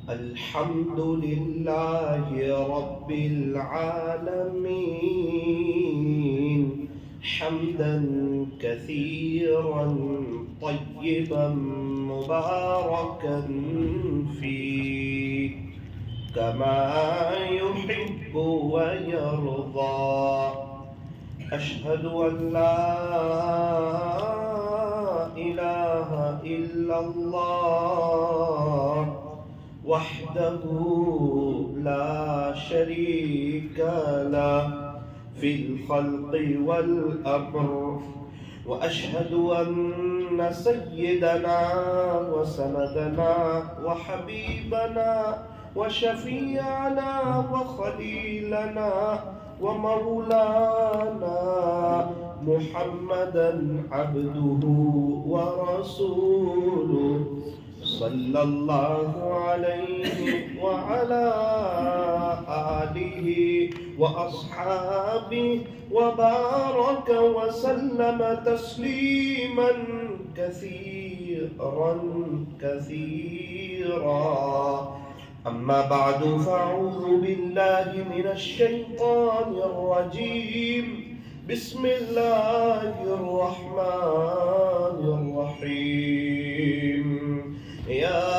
الحمد لله رب العالمين حمدا كثيرا طيبا مباركا فيه كما يحب ويرضى. أشهد أن لا إله إلا الله وحده لا شريك له في الخلق والأمر. وأشهد أن سيدنا وسندنا وحبيبنا وشفيعنا وخليلنا ومولانا محمدا عبده ورسوله صلى الله عليه وعلى آله وأصحابه وبارك وسلم تسليما كثيرا كثيرا. أما بعد فأعوذ بالله من الشيطان الرجيم. بسم الله الرحمن الرحيم. يا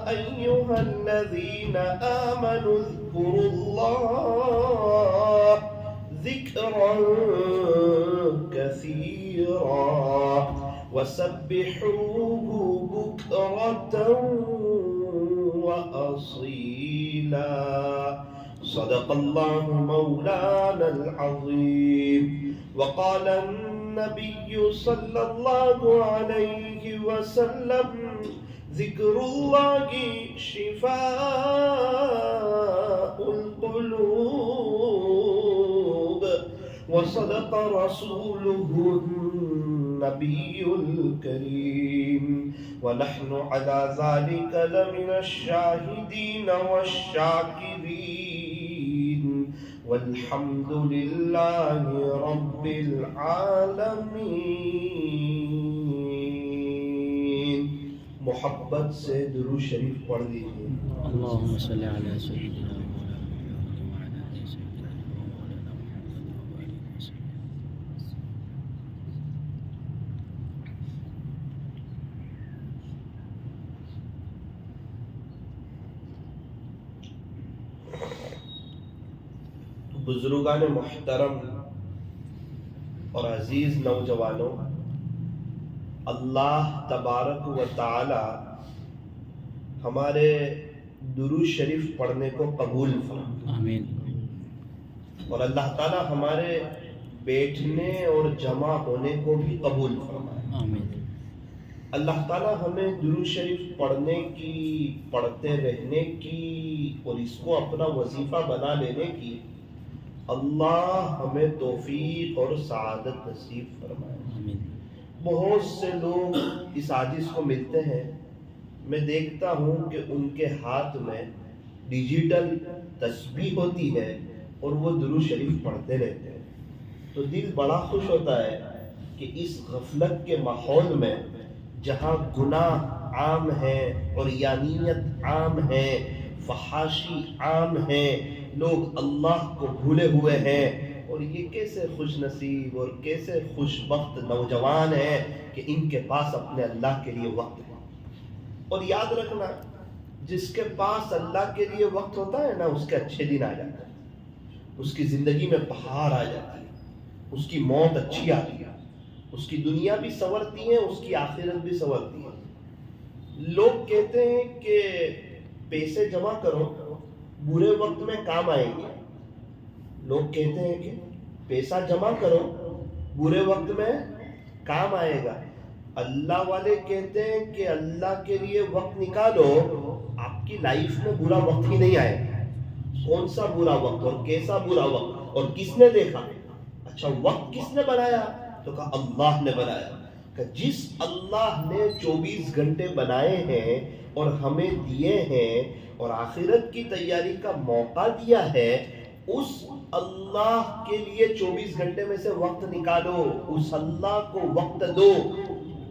أيها الذين آمنوا اذكروا الله ذكرا كثيرا وسبحوه بكرة وأصيلا. صدق الله مولانا العظيم. وقال النبي صلى الله عليه وسلم ذكر الله شفاء القلوب. وصدق رسوله النبي الكريم. ونحن على ذلك لمن الشاهدين والشاكرين والحمد لله رب العالمين. محبت سے درود شریف پڑھ لیجیے. اللهم صل على سيدنا وعلى آل سيدنا ومولانا محمد وآله وسلم. بزرگان محترم اور عزیز نوجوانوں، اللہ تبارک و تعالی ہمارے درود شریف پڑھنے کو قبول فرمائے. آمین. اور اللہ تعالی ہمارے بیٹھنے اور جمع ہونے کو بھی قبول فرمائے. آمین. اللہ تعالی ہمیں درود شریف پڑھنے کی، پڑھتے رہنے کی اور اس کو اپنا وظیفہ بنا لینے کی اللہ ہمیں توفیق اور سعادت نصیب فرمائے. آمین. بہت سے لوگ اس عاجز کو ملتے ہیں، میں دیکھتا ہوں کہ ان کے ہاتھ میں ڈیجیٹل تسبیح ہوتی ہے اور وہ درود شریف پڑھتے رہتے ہیں، تو دل بڑا خوش ہوتا ہے کہ اس غفلت کے ماحول میں جہاں گناہ عام ہے اور یانیت عام ہے، فحاشی عام ہے، لوگ اللہ کو بھولے ہوئے ہیں، اور یہ کیسے خوش نصیب اور کیسے خوش بخت نوجوان ہیں کہ ان کے پاس اپنے اللہ کے لیے وقت ہے. اور یاد رکھنا، جس کے پاس اللہ کے لیے وقت ہوتا ہے نا، اس کے اچھے دن آ جاتے ہیں، اس کی زندگی میں بہار آ جاتی ہے، اس کی موت اچھی آتی ہے، اس کی دنیا بھی سنورتی ہے، اس کی آخرت بھی سنورتی ہے. لوگ کہتے ہیں کہ پیسے جمع کرو، برے وقت میں کام آئیں گے. لوگ کہتے ہیں کہ پیسہ جمع کرو، برے وقت میں کام آئے گا. اللہ والے کہتے ہیں کہ اللہ کے لیے وقت نکالو، آپ کی لائف میں برا وقت ہی نہیں آئے گا. کون سا برا وقت اور کیسا برا وقت اور کس نے دیکھا؟ اچھا، وقت کس نے بنایا؟ تو کہا اللہ نے بنایا. کہ جس اللہ نے 24 گھنٹے بنائے ہیں اور ہمیں دیے ہیں اور آخرت کی تیاری کا موقع دیا ہے، اس اللہ کے لیے 24 گھنٹے میں سے وقت نکالو، اس اللہ کو وقت دو.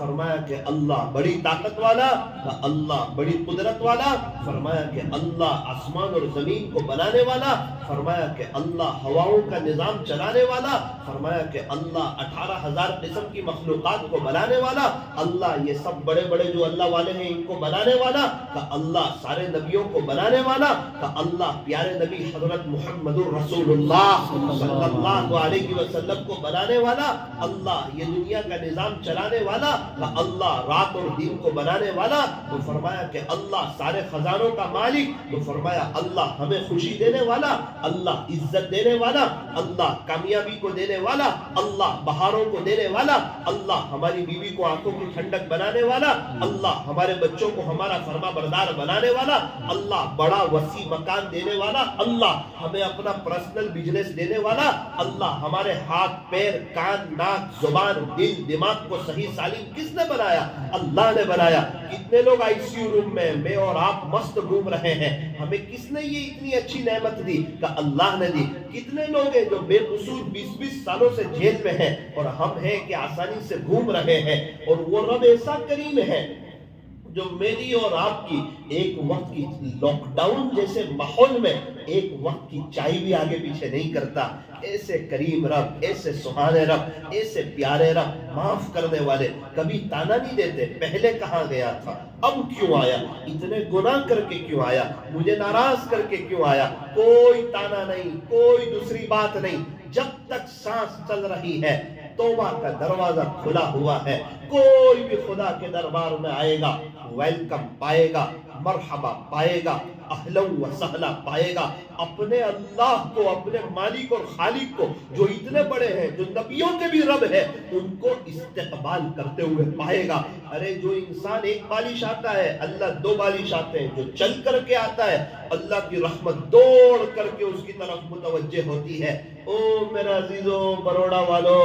فرمایا کہ اللہ بڑی طاقت والا، کہا اللہ بڑی قدرت والا، فرمایا کہ اللہ آسمان اور زمین کو بنانے والا، فرمایا کہ اللہ ہواؤں کا نظام چلانے والا، فرمایا کہ اللہ 18,000 قسم کی مخلوقات کو بنانے والا، اللہ یہ سب بڑے بڑے جو اللہ والے ہیں ان کو بنانے والا، کہا اللہ سارے نبیوں کو بنانے والا، کہا اللہ پیارے نبی حضرت محمد رسول اللہ صلی اللہ علیہ وسلم کو بنانے والا، اللہ یہ دنیا کا نظام چلانے والا، کہا اللہ رات اور دن کو بنانے والا، تو فرمایا کہ اللہ سارے خزانوں کا مالک، تو فرمایا اللہ ہمیں خوشی دینے والا، اللہ عزت دینے والا، اللہ کامیابی کو دینے والا، اللہ بہاروں کو دینے والا، اللہ ہماری بیوی کو آنکھوں کی ٹھنڈک بنانے والا، اللہ ہمارے بچوں کو ہمارا فرما بردار بنانے والا، اللہ بڑا وسیع مکان دینے والا، اللہ ہمیں اپنا پرسنل بزنس دینے والا، اللہ ہمارے ہاتھ پیر کان ناک زبان دل دماغ کو صحیح سالم کس نے بنایا؟ اللہ نے بنایا۔ کتنے لوگ آئی سی یو روم میں اور آپ مست گھوم رہے ہیں، ہمیں کس نے یہ اتنی اچھی نعمت دی؟ کہ اللہ نے دی۔ کتنے لوگ ہیں جو بے قصور 20 سالوں سے جیل میں ہیں اور ہم ہیں کہ آسانی سے گھوم رہے ہیں، اور وہ رب ایسا کریم ہے جو میری اور آپ کی ایک وقت کی لاک ڈاؤن جیسے ماحول میں ایک وقت کی چائے بھی آگے پیچھے نہیں کرتا۔ ایسے کریم رب، ایسے سبحانے رب، ایسے پیارے رب، معاف کرنے والے، کبھی تانا نہیں دیتے پہلے کہاں گیا تھا اب کیوں آیا، اتنے گناہ کر کے کیوں آیا، مجھے ناراض کر کے کیوں آیا، کوئی تانا نہیں، کوئی دوسری بات نہیں۔ جب تک سانس چل رہی ہے توبہ کا دروازہ کھلا ہوا ہے، کوئی بھی خدا کے دربار میں آئے گا ویلکم پائے گا، مرحبا پائے گا، اہلا و سہلا پائے گا، اپنے اللہ کو، اپنے مالک اور خالق کو جو اتنے بڑے ہیں، جو نبیوں کے بھی رب ہے، ان کو استقبال کرتے ہوئے پائے گا۔ ارے جو انسان ایک بالش آتا ہے اللہ 2 بالش آتے ہیں، جو چل کر کے آتا ہے اللہ کی رحمت دوڑ کر کے اس کی طرف متوجہ ہوتی ہے۔ او میرا عزیزوں بروڑا والو،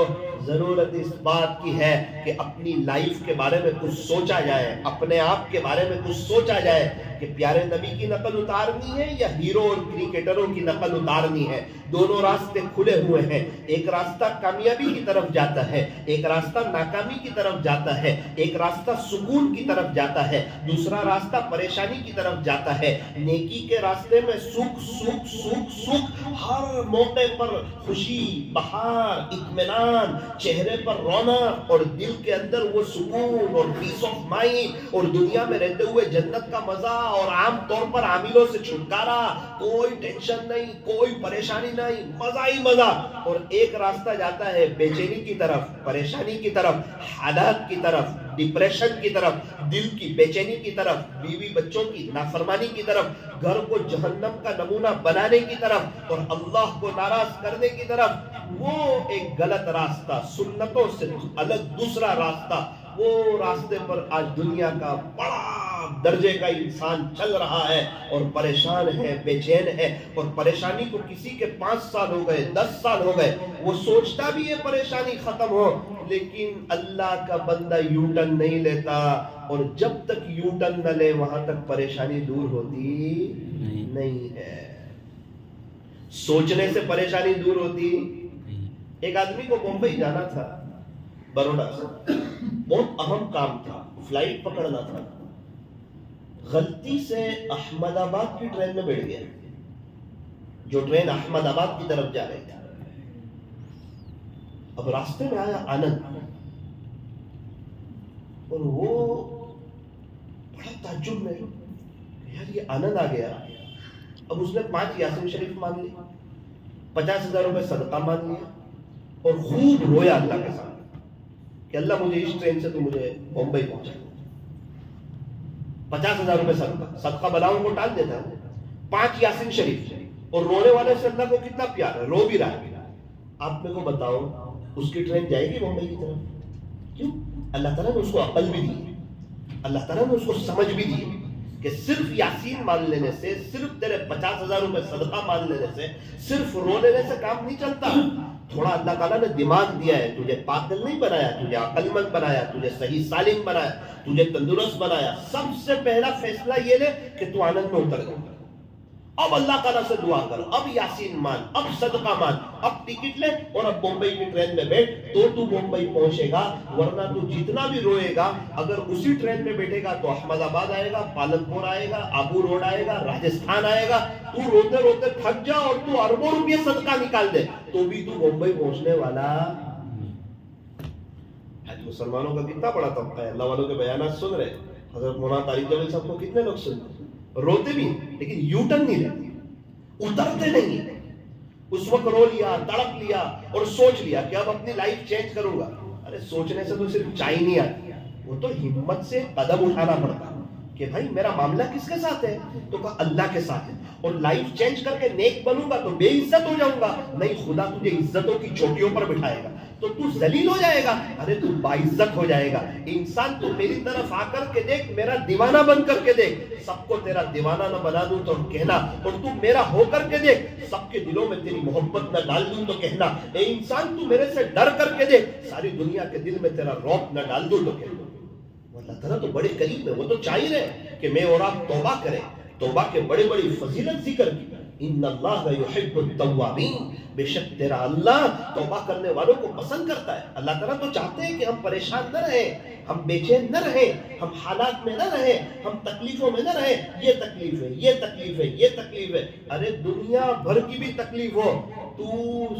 ضرورت اس بات کی ہے کہ اپنی لائف کے بارے میں کچھ سوچا جائے، اپنے آپ کے بارے میں کچھ سوچا جائے کہ پیارے نبی کی نقل اتارنی ہے یا ہیرو اور کرکٹروں کی نقل اتارنی ہے۔ دونوں راستے کھلے ہوئے ہیں، ایک راستہ کامیابی کی طرف جاتا ہے، ایک راستہ ناکامی کی طرف جاتا ہے، ایک راستہ سکون کی طرف جاتا ہے، دوسرا راستہ پریشانی کی طرف جاتا ہے۔ نیکی کے راستے میں سکھ سکھ سکھ سکھ، ہر موقع پر خوشی، بہار، اطمینان، چہرے پر رونق اور دل کے اندر وہ سکون اور پیس آف مائنڈ، اور دنیا میں رہتے ہوئے جنت کا مزہ، اور عام طور پر عاملوں سے چھٹکارا، کوئی ٹینشن نہیں، کوئی پریشانی نہیں، مزہ ہی مزہ۔ اور ایک راستہ جاتا ہے بے چینی کی طرف، پریشانی کی طرف، حالات کی طرف، ڈپریشن کی طرف، دل کی بے چینی کی طرف، بیوی بچوں کی نافرمانی کی طرف، گھر کو جہنم کا نمونہ بنانے کی طرف، اور اللہ کو ناراض کرنے کی طرف۔ وہ ایک غلط راستہ، سنتوں سے الگ دوسرا راستہ، وہ راستے پر آج دنیا کا بڑا درجے کا انسان چل رہا ہے اور پریشان ہے، بے چین ہے، اور پریشانی کو کسی کے 5 سال ہو گئے، 10 سال ہو گئے، وہ سوچتا بھی ہے پریشانی ختم ہو، لیکن اللہ کا بندہ یو ٹرن نہیں لیتا، اور جب تک یو ٹرن نہ لے وہاں تک پریشانی دور ہوتی نہیں ہے۔ سوچنے سے پریشانی دور ہوتی۔ ایک آدمی کو بمبئی جانا تھا بروڑا سے، بہت اہم کام تھا، فلائٹ پکڑنا تھا، غلطی سے احمد آباد کی ٹرین میں بیٹھ گیا، جو ٹرین احمد آباد کی طرف جا رہی تھی۔ اب راستے میں آیا آنند، اور وہ بڑا تعجب میں، یار یہ آنند آ گیا۔ اب اس نے 5 یاسین شریف مانگ لی، 50,000 روپے صدقہ مانگ لیا، اور خوب رویا اللہ کے سامنے کہ اللہ مجھے اس ٹرین سے تو مجھے بمبئی پہنچا۔ 50,000 روپے صدقہ بلاؤں کو ٹال دیتا ہے، 5 یاسین شریف، اور رونے والے سے اللہ کو کتنا پیار ہے، رو بھی رہا ہے۔ آپ میرے کو بتاؤ اس کی ٹرین جائے گی بمبئی کی طرف؟ کیوں؟ اللہ تعالیٰ نے اس کو عقل بھی دی، اللہ تعالیٰ نے اس کو سمجھ بھی دی کہ صرف یاسین مان لینے سے، صرف تیرے 50,000 روپے صدقہ مان لینے سے، صرف رو لینے سے کام نہیں چلتا۔ تھوڑا اللہ تعالیٰ نے دماغ دیا ہے، تجھے پاگل نہیں بنایا، تجھے عقل مند بنایا، تجھے صحیح سالم بنایا، تجھے تندرست بنایا۔ سب سے پہلا فیصلہ یہ لے کہ تو آنند میں اتر جا، اب اللہ تعالیٰ سے دعا کر، اب یاسین مان، اب صدقہ مان، اب ٹکٹ لے اور اب بمبئی کی ٹرین میں بیٹھ تو بمبئی پہنچے گا، ورنہ تو جتنا بھی روئے گا اگر اسی ٹرین میں بیٹھے گا تو احمد آباد آئے گا، پالنپور آئے گا، آبو روڈ آئے گا، راجستھان آئے گا، تو روتے روتے تھک جا اور تو اربوں روپے صدقہ نکال دے تو بھی تو بمبئی پہنچنے والا۔ آج مسلمانوں کا کتنا بڑا طبقہ ہے، اللہ والوں کے بیانات سن رہے، حضرت مولانا طارق جمیل صاحب کو کتنے لوگ سنتے، روتے بھی لیکن یو ٹرن نہیں لیتے، اترتے نہیں۔ اس وقت رو لیا، تڑپ لیا اور سوچ لیا کہ اب اپنی لائف چینج کروں گا۔ ارے سوچنے سے تو صرف چائے نہیں آتی، وہ تو ہمت سے قدم اٹھانا پڑتا کہ بھائی میرا معاملہ کس کے ساتھ ہے، تو کہا اللہ کے ساتھ ہے، اور لائف چینج کر کے نیک بنوں گا تو بے عزت ہو جاؤں گا، نہیں خدا تجھے عزتوں کی چوٹیوں پر بٹھائے گا تو تو ذلیل ہو جائے گا، ارے تو باعزت ہو جائے گا۔ انسان تو میری طرف آ کر کے دیکھ، میرا دیوانہ بن کر کے دیکھ، سب کو تیرا دیوانہ نہ بنا دوں تو کہنا، اور تو میرا ہو کر کے دیکھ، سب کے دلوں میں تیری محبت نہ ڈال دوں تو کہنا، اے انسان تو میرے سے ڈر کر کے دیکھ، ساری دنیا کے دل میں تیرا رعب نہ ڈال دوں تو کہنا۔ اللہ تعالیٰ تو بڑے قریب ہے، وہ تو چاہ رہے کہ میں اور آپ توبہ کریں، توبہ کے بڑے بڑی فضیلت ذکر کی، ان اللہ یحب التوابین، بے شک تیرا اللہ توبہ کرنے والوں کو پسند کرتا ہے۔ اللہ تعالیٰ تو چاہتے ہیں کہ ہم پریشان نہ رہیں، ہم بے چین نہ رہیں، ہم حالات میں نہ رہیں، ہم تکلیفوں میں نہ رہیں، یہ تکلیف ہے، یہ تکلیف ہے، یہ تکلیف ہے، ارے دنیا بھر کی بھی تکلیف ہو تو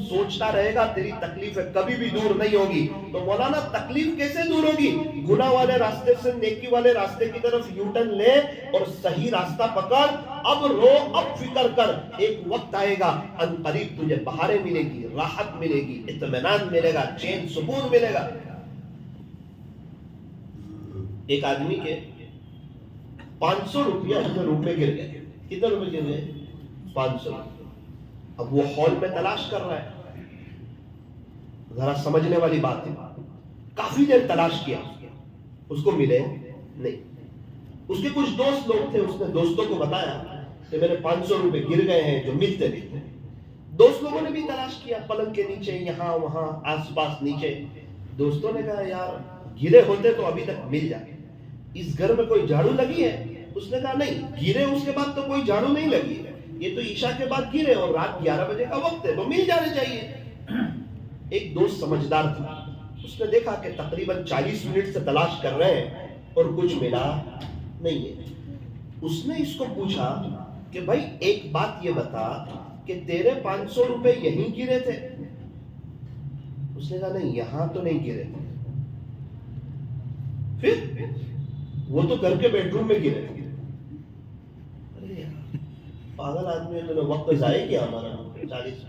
سوچتا رہے گا تیری تکلیف کبھی بھی دور نہیں ہوگی۔ تو مولانا تکلیف کیسے دور ہوگی؟ گناہ والے راستے سے نیکی والے راستے کی طرف یو ٹرن لے اور صحیح راستہ پکڑ، اب رو، اب فکر کر، ایک وقت آئے گا ان قریب تجھے بہاریں ملے گی، راحت ملے گی، اطمینان ملے گا، چین سکون ملے گا۔ ایک آدمی کے 500 روپیہ روپے گر گئے، کتنے روپے گر گئے؟ 500۔ اب وہ ہال میں تلاش کر رہا ہے، ذرا سمجھنے والی بات ہے، کافی دیر تلاش کیا، اس کو ملے نہیں۔ اس کے کچھ دوست لوگ تھے، اس نے دوستوں کو بتایا کہ میرے 500 روپے گر گئے ہیں جو ملتے نہیں تھے۔ دوست لوگوں نے بھی تلاش کیا، پلنگ کے نیچے، یہاں وہاں، آس پاس نیچے۔ دوستوں نے کہا یار گرے ہوتے تو ابھی تک مل جاتے، اس گھر میں کوئی جھاڑو لگی ہے؟ اس نے کہا نہیں، گرے اس کے بعد تو کوئی جھاڑو نہیں لگی ہے، یہ تو عشاء کے بعد گرے اور رات 11 بجے کا وقت ہے تو مل جانے چاہیے۔ ایک دوست سمجھدار تھا، اس نے دیکھا کہ تقریباً 40 منٹ سے تلاش کر رہے ہیں اور کچھ ملا نہیں ہے۔ اس نے اس کو پوچھا کہ بھائی ایک بات یہ بتا کہ تیرے 500 روپے یہیں گرے تھے؟ اس نے کہا نہیں، یہاں تو نہیں گرے تھے۔ پھر وہ تو گھر کے بیڈ روم میں گرے تھے۔ پاگل آدمی ہے، وقت ضائع کیا ہمارا 40۔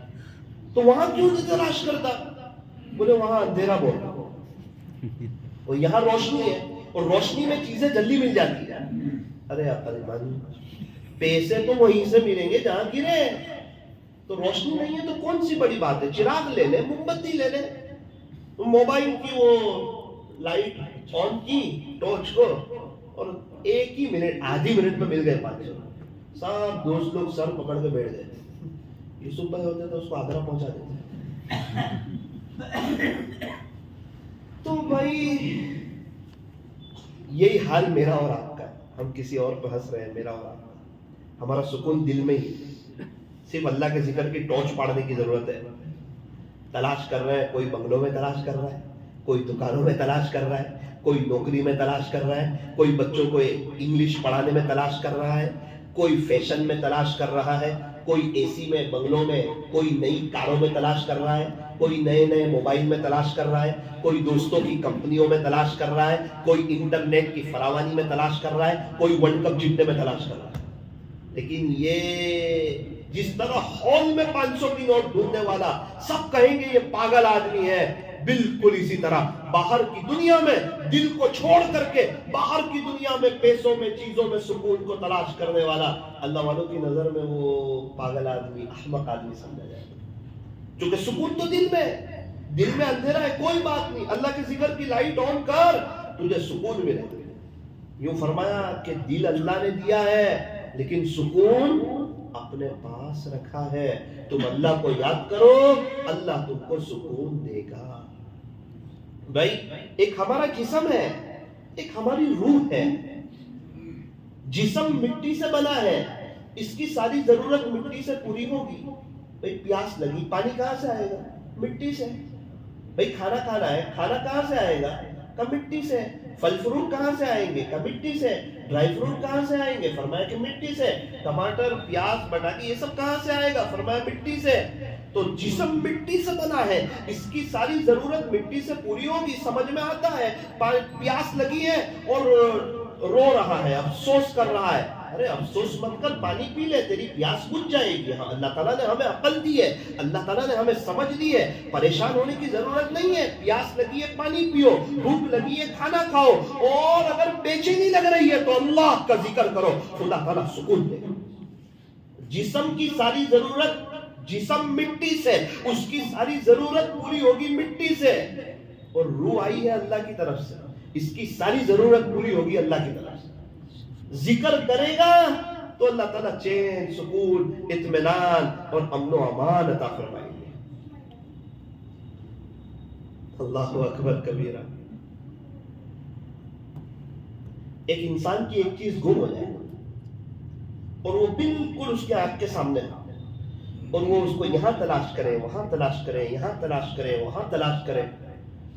تو وہاں کیوں نہیں تلاش کرتا؟ بولے وہاں اندھیرا بہت، وہ یہاں روشنی ہے اور روشنی میں چیزیں جلدی مل جاتی ہیں۔ ارے عقل مند، پیسے تو وہیں سے ملیں گے جہاں گرے، تو روشنی نہیں ہے تو کون سی بڑی بات ہے، چراغ لے لے، موم بتی لے لے، موبائل کی وہ لائٹ آن کی ٹارچ کو اور ایک ہی منٹ، آدھی منٹ میں مل گئے 500۔ سب دوست لوگ سر پکڑ کے بیٹھ گئے، یوسف بھائی ہوتے تو اس کو آگرہ پہنچا دیتے۔ تو بھائی یہی حال میرا اور آپ کا ہے، ہم کسی اور پہ ہنس رہے ہیں، میرا اور آپ کا، ہمارا سکون دل میں ہی، صرف اللہ کے ذکر کی ٹارچ پاڑنے کی ضرورت ہے۔ تلاش کر رہے ہیں، کوئی بنگلوں میں تلاش کر رہا ہے، کوئی دکانوں میں تلاش کر رہا ہے، کوئی نوکری میں تلاش کر رہا ہے، کوئی بچوں کو انگلش پڑھانے میں تلاش کر رہا ہے، کوئی فیشن میں تلاش کر رہا ہے، کوئی اے سی میں، بنگلوں میں، کوئی نئی کاروں میں تلاش کر رہا ہے، کوئی نئے نئے موبائل میں تلاش کر رہا ہے، کوئی دوستوں کی کمپنیوں میں تلاش کر رہا ہے، کوئی انٹرنیٹ کی فراوانی میں تلاش کر رہا ہے، کوئی ورلڈ کپ جیتنے میں تلاش کر رہا ہے۔ لیکن یہ جس طرح ہال میں 500 کی نوٹ ڈھونڈنے والا سب کہیں گے یہ پاگل آدمی ہے، بالکل اسی طرح باہر کی دنیا میں دل کو چھوڑ کر کے باہر کی دنیا میں پیسوں میں چیزوں میں سکون کو تلاش کرنے والا اللہ والوں کی نظر میں وہ پاگل آدمی، احمق آدمی سمجھا جائے گا۔ کیونکہ سکون تو دل میں ہے، دل میں اندھیرا ہے کوئی بات نہیں، اللہ کے ذکر کی لائٹ آن کر، تجھے سکون ملے گا۔ یوں فرمایا کہ دل اللہ نے دیا ہے لیکن سکون اپنے پاس رکھا ہے، تم اللہ کو یاد کرو، اللہ تم کو سکون دے گا۔ بھائی ایک ہمارا جسم ہے، ایک ہماری روح ہے۔ جسم مٹی سے بنا ہے، اس کی ساری ضرورت مٹی سے پوری ہوگی. بھئی پیاس لگی، پانی کہاں سے آئے گا؟ مٹی سے. بھئی کھانا کھانا ہے، کھانا کہاں سے آئے گا؟ مٹی سے. پھل فروٹ کہاں سے آئیں گے؟ مٹی سے. ڈرائی فروٹ کہاں سے آئیں گے؟ فرمایا کہ مٹی سے. ٹماٹر، پیاز، بٹاٹی یہ سب کہاں سے آئے گا؟ فرمایا مٹی سے. تو جسم مٹی سے بنا ہے، اس کی ساری ضرورت مٹی سے پوری ہوگی. سمجھ میں آتا ہے، پیاس لگی ہے اور رو رہا ہے، افسوس کر رہا ہے. ارے افسوس مت کر، پانی پی لے، تیری پیاس بجھ جائے گی. ہاں، اللہ تعالیٰ نے ہمیں عقل دی ہے، اللہ تعالیٰ نے ہمیں سمجھ دی ہے. پریشان ہونے کی ضرورت نہیں ہے. پیاس لگی ہے پانی پیو، بھوک لگی ہے کھانا کھاؤ، اور اگر بے چینی لگ رہی ہے تو اللہ کا ذکر کرو، اللہ تعالیٰ سکون دے گا. جسم کی ساری ضرورت، جسم مٹی سے، اس کی ساری ضرورت پوری ہوگی مٹی سے. اور روح آئی ہے اللہ کی طرف سے، اس کی ساری ضرورت پوری ہوگی اللہ کی طرف سے. ذکر کرے گا تو اللہ تعالیٰ چین، سکون، اطمینان اور امن و امان عطا فرمائیں گے. اللہ اکبر کبیرہ. ایک انسان کی ایک چیز گم ہو جائے اور وہ بالکل اس کے آنکھ کے سامنے اور وہ اس کو یہاں تلاش کرے، وہاں تلاش کرے، یہاں تلاش کرے، وہاں تلاش کرے،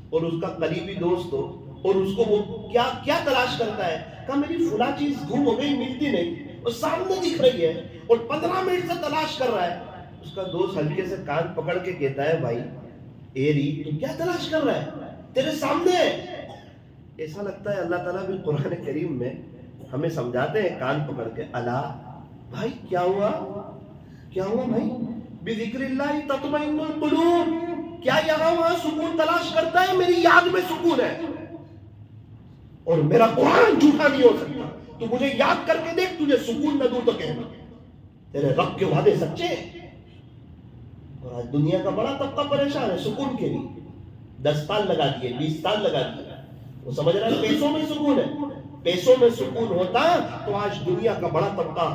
اور اس کا قریبی دوست ہو اور اس کو وہ کیا تلاش کرتا ہے، کہا میری فلاں چیز گم ہو گئی، ملتی نہیں، اور سامنے دکھ رہی ہے اور 15 منٹ سے تلاش کر رہا ہے. اس کا دوست ہلکے سے کان پکڑ کے کہتا ہے بھائی ایری تو کیا تلاش کر رہا ہے، تیرے سامنے ہے. ایسا لگتا ہے اللہ تعالیٰ بھی قرآن کریم میں ہمیں سمجھاتے ہیں کان پکڑ کے، الا بھائی کیا ہوا بھائی، بذکر اللہ تطمئن القلوب، کیا یہاں وہاں سکون تلاش کرتا ہے؟ میری یاد میں سکون ہے، اور میرا قرآن جھوٹا نہیں ہو سکتا. تو مجھے یاد کر کے دیکھ، تجھے سکون نہ دوں تو کہنا تیرے رب کے وعدے سچے ہیں. اور آج دنیا کا بڑا طبقہ پریشان ہے سکون کے لیے. 10 سال لگا دیے، 20 سال لگا دیے، وہ سمجھ رہا ہے پیسوں میں سکون ہے. پیسوں میں سکون ہوتا تو آج دنیا کا بڑا طبقہ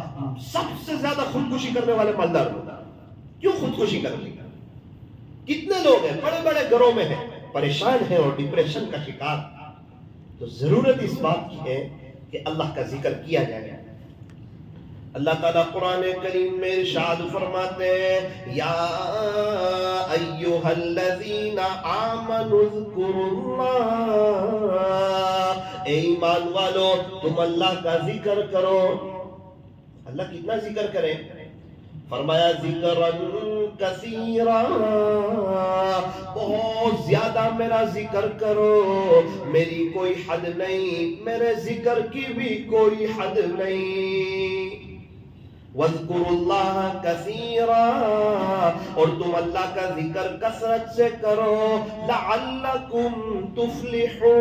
سب سے زیادہ خودکشی کرنے والے مالدار ہوتا. کیوں خودکشی کرنے کا؟ کتنے لوگ ہیں بڑے بڑے گھروں میں ہیں، پریشان ہیں اور ڈپریشن کا شکار. تو ضرورت اس بات کی ہے کہ اللہ کا ذکر کیا جائے. اللہ تعالیٰ قرآن کریم میں ارشاد فرماتے ہیں یا ایھا الذین آمنوا اذکروا اللہ، اے ایمان والو تم اللہ کا ذکر کرو. اللہ کتنا ذکر کریں؟ فرمایا ذکرن کثیرا، بہت زیادہ میرا ذکر کرو، میری کوئی حد نہیں، میرے ذکر کی بھی کوئی حد نہیں. وَاذْكُرُوا اللَّهَ كَثِيرًا، اور تم اللہ کا ذکر کثرت سے کرو، لَعَلَّكُمْ تُفْلِحُونَ،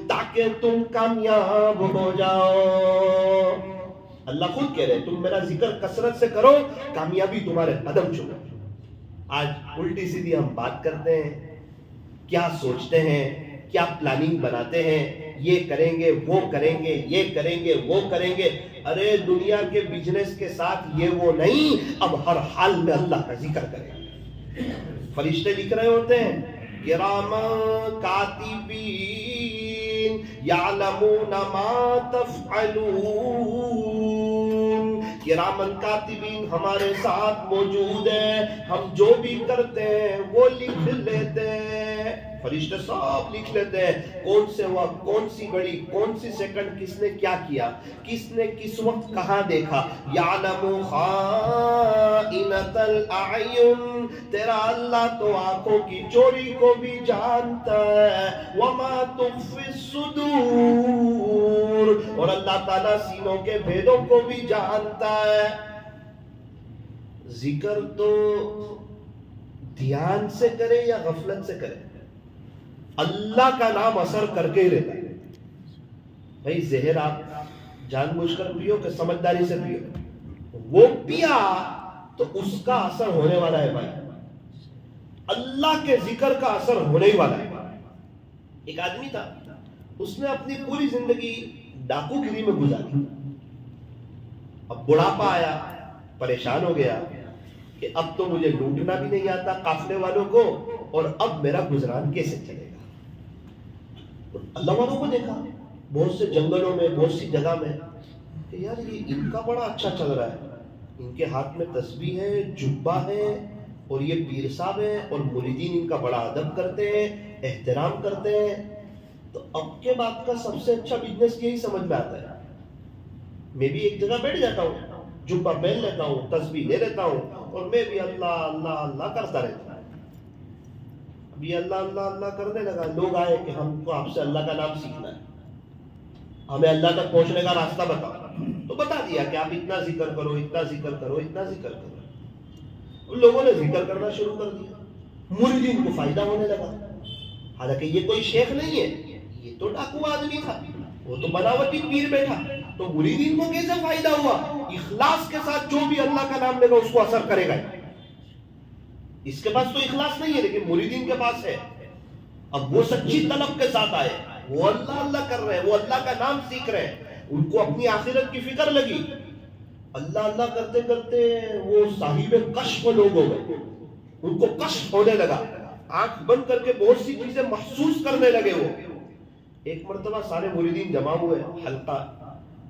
تاکہ تم کامیاب ہو جاؤ. اللہ خود کہہ رہے تم میرا ذکر کثرت سے کرو، کامیابی تمہارے قدم چومے. آج الٹی سیدھی ہم بات کرتے ہیں، کیا سوچتے ہیں، کیا پلاننگ بناتے ہیں، یہ کریں گے وہ کریں گے، یہ کریں گے وہ کریں گے. ارے دنیا کے بزنس کے ساتھ یہ وہ نہیں، اب ہر حال میں اللہ کا ذکر کریں. فرشتے لکھ رہے ہوتے ہیں کراما کاتبین یعلمون ما تفعلون، کرامن کاتبین ہمارے ساتھ موجود ہیں، ہم جو بھی کرتے ہیں وہ لکھ لیتے ہیں. فرشتے سب لکھ لیتے ہیں، کون سے وقت، کون سی گھڑی، کون سی سیکنڈ کس نے کیا کیا، کس نے کس وقت کہاں دیکھا. یعلم خائنۃ الاعین، تیرا اللہ تو آنکھوں کی چوری کو بھی جانتا ہے. وما تخفی الصدور، اور اللہ تعالیٰ سینوں کے بھیدوں کو بھی جانتا ہے. ذکر تو دھیان سے کرے یا غفلت سے کرے، اللہ کا نام اثر کر کے ہی رہتا ہے. بھائی زہر آپ جان بوجھ کر پیو کہ سمجھداری سے پیو، وہ پیا تو اس کا اثر ہونے والا ہے. بھائی اللہ کے ذکر کا اثر ہونے ہی والا ہے. ایک آدمی تھا، اس نے اپنی پوری زندگی ڈاکو گیری میں گزاری. اب بڑھاپا آیا، پریشان ہو گیا کہ اب تو مجھے لوٹنا بھی نہیں آتا قافلے والوں کو، اور اب میرا گزران کیسے چلے گا. اللہ والوں کو دیکھا بہت سے جنگلوں میں، بہت سی جگہ میں کہ یار یہ ان کا بڑا اچھا چل رہا ہے، ان کے ہاتھ میں تسبیح ہے، جبہ ہے، اور یہ پیر صاحب ہیں، اور مریدین ان کا بڑا ادب کرتے ہیں، احترام کرتے ہیں، تو اب کے بعد کا سب سے اچھا بزنس یہی سمجھ میں آتا ہے۔ میں بھی ایک جگہ بیٹھ جاتا ہوں، جبہ پہن لیتا ہوں، تسبیح لے لیتا ہوں، اور میں بھی اللہ اللہ اللہ کرتا رہتا ہوں۔ اب یہ اللہ اللہ اللہ کرنے لگا، لوگ آئے کہ ہم کو آپ سے اللہ کا نام سیکھنا ہے، ہمیں اللہ تک پہنچنے کا راستہ بتاؤ، تو بتا دیا کہ آپ اتنا ذکر کرو، اتنا ذکر کرو، اتنا ذکر کرو۔ لوگوں نے ذکر کرنا شروع کر دیا، مریدین کو فائدہ ہونے لگا۔ حالانکہ یہ کوئی شیخ نہیں ہے، یہ تو ڈاکو آدمی تھا، وہ تو بناوٹی پیر بیٹھا، تو مریدین کو کیسے فائدہ ہوا؟ اخلاص کے ساتھ جو بھی اللہ کا نام لے گا اس کو اثر کرے گا۔ اس کے پاس تو اخلاص نہیں ہے، لیکن مریدین کے پاس ہے۔ اب وہ سچی طلب کے ساتھ آئے، وہ اللہ اللہ کر رہے ہیں، وہ اللہ کا نام سیکھ رہے ہیں، ان کو اپنی آخرت کی فکر لگی۔ اللہ اللہ کرتے کرتے وہ صاحب کشف لوگ ہو گئے، ان کو کشف ہونے لگا، آنکھ بند کر کے بہت سی چیزیں محسوس کرنے لگے۔ وہ ایک مرتبہ سارے مریدین جمع ہوئے حلقہ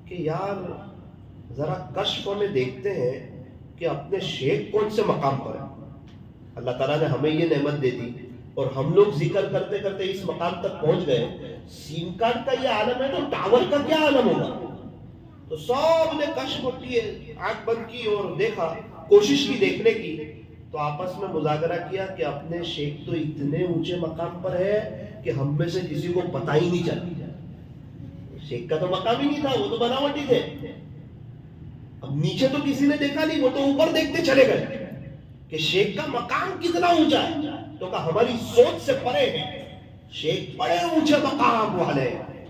کہ یار ذرا کشف میں دیکھتے ہیں کہ اپنے شیخ کون سے مقام پر ہے۔ اللہ تعالیٰ نے ہمیں یہ نعمت دے دی اور ہم لوگ ذکر کرتے کرتے اس مقام تک پہنچ گئے۔ سیم کارڈ کا یہ عالم ہے تو ٹاور کا کیا عالم ہوگا؟ تو سب نے کشف کیے، آنکھ بند کی اور دیکھا، کوشش کی دیکھنے کی، تو آپس میں مذاکرہ کیا کہ اپنے شیخ تو اتنے اونچے مقام پر ہے کہ ہم میں سے کسی کو پتہ ہی نہیں چلتی۔ شیخ کا تو مقام ہی نہیں تھا، وہ تو بناوٹی تھے۔ اب نیچے تو کسی نے دیکھا نہیں، وہ تو اوپر دیکھتے چلے گئے کہ شیخ کا مقام کتنا اونچا ہے، تو کہا ہماری سوچ سے پرے ہے، شیخ بڑے اونچے مقام والے ہیں۔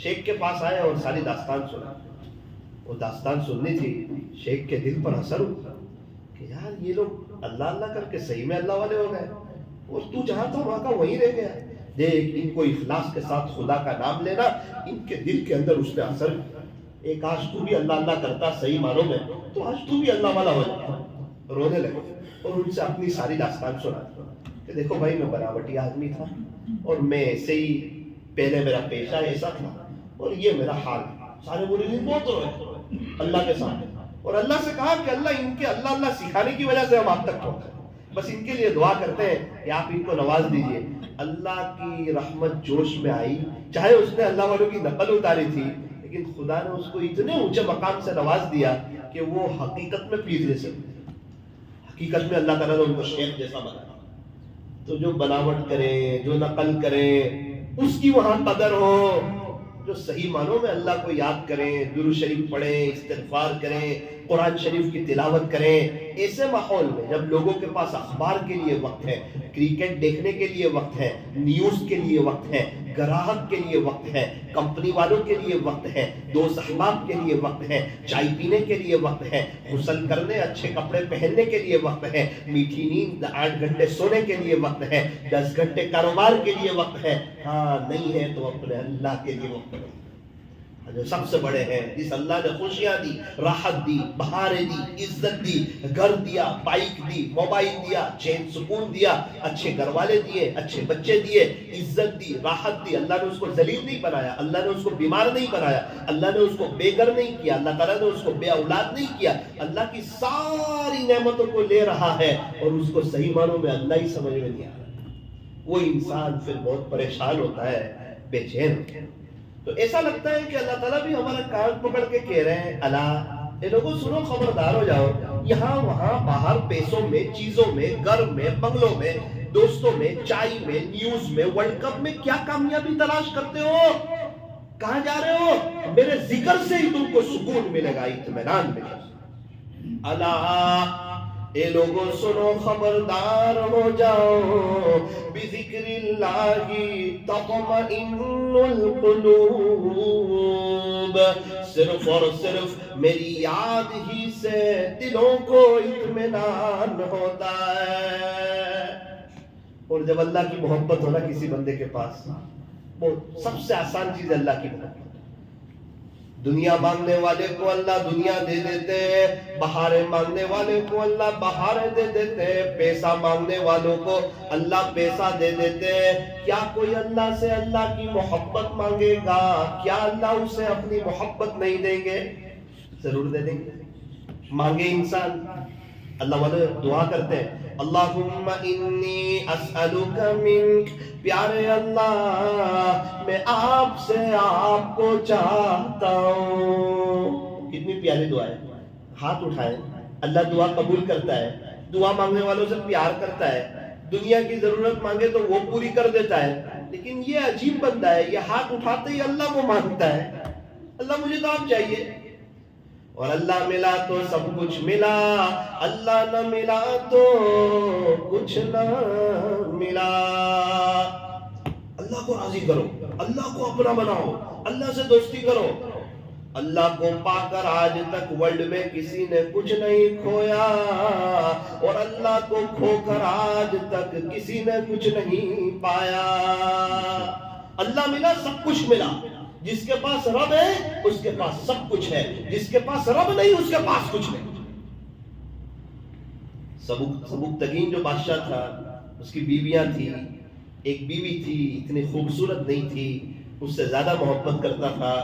شیخ کے پاس آئے اور ساری داستان سنا۔ وہ داستان سننی تھی، شیخ کے دل پر اثر ہوا کہ یار یہ لوگ اللہ اللہ کر کے صحیح میں اللہ والے ہو گئے، اور تو جہاں تھا وہاں کا وہیں رہ گیا۔ دیکھ ان کو اخلاص کے ساتھ خدا کا نام لینا، ان کے دل کے اندر اس نے اثر کیا۔ ایک آج تو بھی اللہ اللہ کرتا صحیح معنوں میں، تو آج تو بھی اللہ والا ہو جاتا۔ رونے لگے اور ان سے اپنی ساری داستان سنا کہ دیکھو بھائی میں بناوٹی آدمی تھا، اور میں ایسے ہی پہلے میرا پیشہ ایسا تھا، اور یہ میرا حال ہے۔ سارے مریدین بہت روئے اللہ کے سامنے، اور اللہ سے کہا کہ اللہ ان کے اللہ اللہ سکھانے کی وجہ سے ہم آپ تک پہنچے، بس ان کے لیے دعا کرتے ہیں کہ آپ ان کو نواز دیجئے۔ اللہ کی رحمت جوش میں آئی، چاہے اس نے اللہ والوں کی نقل اتاری تھی، لیکن خدا نے اس کو اتنے اونچے مقام سے نواز دیا کہ وہ حقیقت میں پیر جیسے، حقیقت میں اللہ تعالیٰ نے ان کو شیخ جیسا بنایا۔ تو جو بناوٹ کرے، جو نقل کرے، اس کی وہاں قدر ہو۔ جو صحیح معنوں میں اللہ کو یاد کریں، درود شریف پڑھیں، استغفار کریں، قرآن شریف کی تلاوت کریں، ایسے ماحول میں جب لوگوں کے پاس اخبار کے لیے وقت ہے، کرکٹ دیکھنے کے لیے وقت ہے، نیوز کے لیے وقت ہے، گراہک کے لیے وقت ہے، کمپنی والوں کے لیے وقت ہے، دوست احباب کے لیے وقت ہے، چائے پینے کے لیے وقت ہے، غسل کرنے، اچھے کپڑے پہننے کے لیے وقت ہے، میٹھی نیند، 8 گھنٹے سونے کے لیے وقت ہے، 10 گھنٹے کاروبار کے لیے وقت ہے، ہاں نہیں ہے تو اپنے اللہ کے لیے وقت ہے جو سب سے بڑے ہیں، جس اللہ نے خوشیاں دی، راحت دی، بہاریں دی، عزت دی، گھر دیا، بائک دی، موبائل دیا، چین سکون دیا، اچھے گھر والے دیے، اچھے بچے دیے، عزت دی، راحت دی۔ اللہ نے اس کو ذلیل نہیں بنایا، اللہ نے اس کو بیمار نہیں بنایا، اللہ نے اس کو بے گھر نہیں کیا، اللہ تعالیٰ نے اس کو بے اولاد نہیں کیا۔ اللہ کی ساری نعمتوں کو لے رہا ہے اور اس کو صحیح معنوں میں اللہ ہی سمجھ میں نہیں آ رہا، وہ انسان پھر بہت پریشان ہوتا ہے، بے چین ہوتا ہے۔ تو ایسا لگتا ہے کہ اللہ تعالیٰ بھی ہمارا کان پکڑ کے کہہ رہے ہیں، اللہ اے لوگوں سنو، خبردار ہو جاؤ، یہاں وہاں باہر پیسوں میں، چیزوں میں، گھر میں، بنگلوں میں، دوستوں میں، چائے میں، نیوز میں، ورلڈ کپ میں کیا کامیابی تلاش کرتے ہو؟ کہاں جا رہے ہو؟ میرے ذکر سے ہی تم کو سکون ملے گا، اطمینان ملے گا۔ اللہ اے لوگوں سنو، خبردار ہو جاؤ، بذکر اللہ تطمئن القلوب، صرف اور صرف میری یاد ہی سے دلوں کو اطمینان ہوتا ہے۔ اور جب اللہ کی محبت ہونا کسی بندے کے پاس، وہ سب سے آسان چیز ہے اللہ کی محبت۔ دنیا مانگنے والے کو اللہ دنیا دے دیتے ہیں، بہاریں مانگنے والے کو اللہ بہاریں دے دیتے ہیں، پیسہ مانگنے والوں کو اللہ پیسہ دے دیتے ہیں۔ کیا کوئی اللہ سے اللہ کی محبت مانگے گا؟ کیا اللہ اسے اپنی محبت نہیں دیں گے؟ ضرور دے دیں گے۔ مانگے انسان، اللہ والے دعا کرتے ہیں اللہم انی اسألک منک، پیارے اللہ میں آپ سے آپ کو چاہتا ہوں۔ کتنی پیاری دعا ہے، ہاتھ اٹھائیں، اللہ دعا قبول کرتا ہے، دعا مانگنے والوں سے پیار کرتا ہے، دنیا کی ضرورت مانگے تو وہ پوری کر دیتا ہے۔ لیکن یہ عجیب بندہ ہے، یہ ہاتھ اٹھاتے ہی اللہ کو مانگتا ہے، اللہ مجھے تو آپ چاہیے، اور اللہ ملا تو سب کچھ ملا، اللہ نہ ملا تو کچھ نہ ملا۔ اللہ کو راضی کرو، اللہ کو اپنا بناؤ، اللہ سے دوستی کرو۔ اللہ کو پا کر آج تک ورلڈ میں کسی نے کچھ نہیں کھویا، اور اللہ کو کھو کر آج تک کسی نے کچھ نہیں پایا۔ اللہ ملا، سب کچھ ملا۔ جس کے پاس رب ہے اس کے پاس سب کچھ ہے، جس کے پاس رب نہیں اس کے پاس کچھ نہیں۔ سبکتگین جو بادشاہ تھا، اس کی بیویاں تھی، ایک بیوی تھی اتنی خوبصورت نہیں تھی، اس سے زیادہ محبت کرتا تھا۔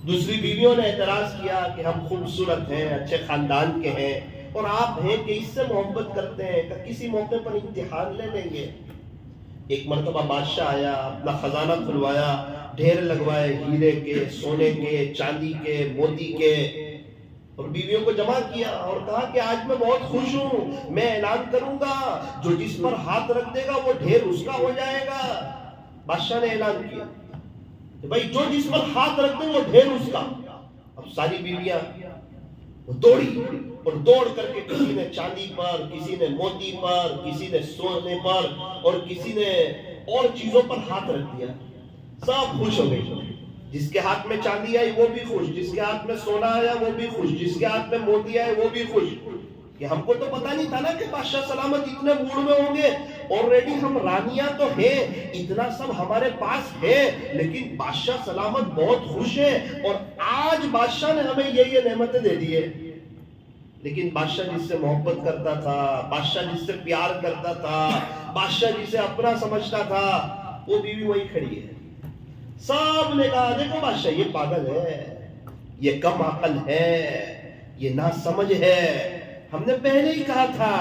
دوسری بیویوں نے اعتراض کیا کہ ہم خوبصورت ہیں، اچھے خاندان کے ہیں، اور آپ ہیں کہ اس سے محبت کرتے ہیں، کہ کسی موقع پر امتحان لے لیں گے۔ ایک مرتبہ بادشاہ آیا، اپنا خزانہ کھلوایا، ڈھیر لگوائے ہیرے کے، سونے کے، چاندی کے، موتی کے، اور بیویوں کو جمع کیا اور کہا کہ آج میں بہت خوش ہوں، میں اعلان کروں گا جو جس پر ہاتھ رکھ دے گا وہ ڈھیر اس کا ہو جائے گا۔ بادشاہ نے اعلان کیا کہ بھائی جو جس پر ہاتھ رکھ دے وہ ڈھیر اس کا۔ اب ساری بیویاں وہ دوڑی، اور دوڑ کر کے کسی نے چاندی پر، کسی نے موتی پر، کسی نے سونے پر، اور کسی نے اور چیزوں پر ہاتھ رکھ دیا۔ سب خوش ہو گئی، جس کے ہاتھ میں چاندی آئی وہ بھی خوش، جس کے ہاتھ میں سونا آیا وہ بھی خوش، جس کے ہاتھ میں موتی آئے وہ بھی خوش۔ کہ ہم کو تو پتہ نہیں تھا نا کہ بادشاہ سلامت اتنے موڈ میں ہوں گے، آلریڈی ہم رانیاں تو ہیں، اتنا سب ہمارے پاس ہے، لیکن بادشاہ سلامت بہت خوش ہے، اور آج بادشاہ نے ہمیں یہ نعمتیں دے دی ہے۔ لیکن بادشاہ جس سے محبت کرتا تھا، بادشاہ جس سے پیار کرتا تھا، بادشاہ جسے اپنا سمجھتا تھا، وہ بیوی وہی کھڑی ہے۔ سب نے کہا دیکھو بادشاہ یہ پاگل ہے، یہ کم عقل ہے، یہ ناسمجھ ہے، ہم نے پہلے ہی کہا تھا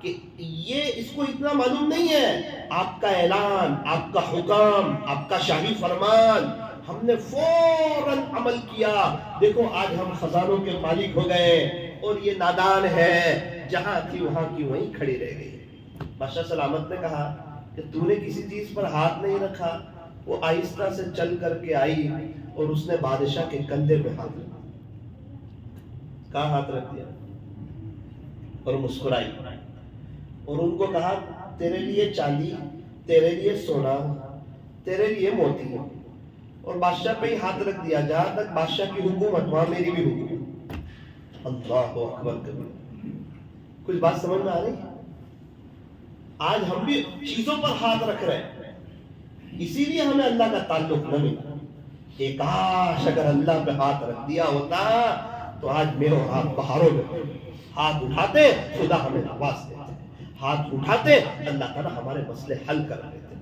کہ یہ اس کو اتنا معلوم نہیں ہے، آپ کا اعلان، آپ کا حکم، آپ کا شاہی فرمان، ہم نے فوراً عمل کیا، دیکھو آج ہم خزانوں کے مالک ہو گئے، اور یہ نادان ہے، جہاں تھی وہاں کی وہیں کھڑی رہ گئی۔ بادشاہ سلامت نے کہا کہ تو نے کسی چیز پر ہاتھ نہیں رکھا۔ وہ آہستہ سے چل کر کے آئی اور اس نے بادشاہ کے کندھے پہ ہاتھ رکھا، کہاں ہاتھ رکھ دیا اور مسکرائی، اور ان کو کہا تیرے لیے چاندی، تیرے لیے سونا، تیرے لیے موتی، اور بادشاہ پہ ہی ہاتھ رکھ دیا، جہاں تک بادشاہ کی حکومت وہاں میری بھی حکومت۔ اللہ اکبر کبیر۔ کچھ بات سمجھ میں آ رہی؟ آج ہم بھی چیزوں پر ہاتھ رکھ رہے ہیں، اسی لیے ہمیں اللہ کا تعلق نہ ملا۔ کہ کاش اگر اللہ پہ ہاتھ رکھ دیا ہوتا تو آج میں اور آپ پہاڑوں میں ہاتھ اٹھاتے، خدا ہمیں آواز دیتے، ہاتھ اٹھاتے، اللہ تعالیٰ ہمارے مسئلے حل کر دیتے۔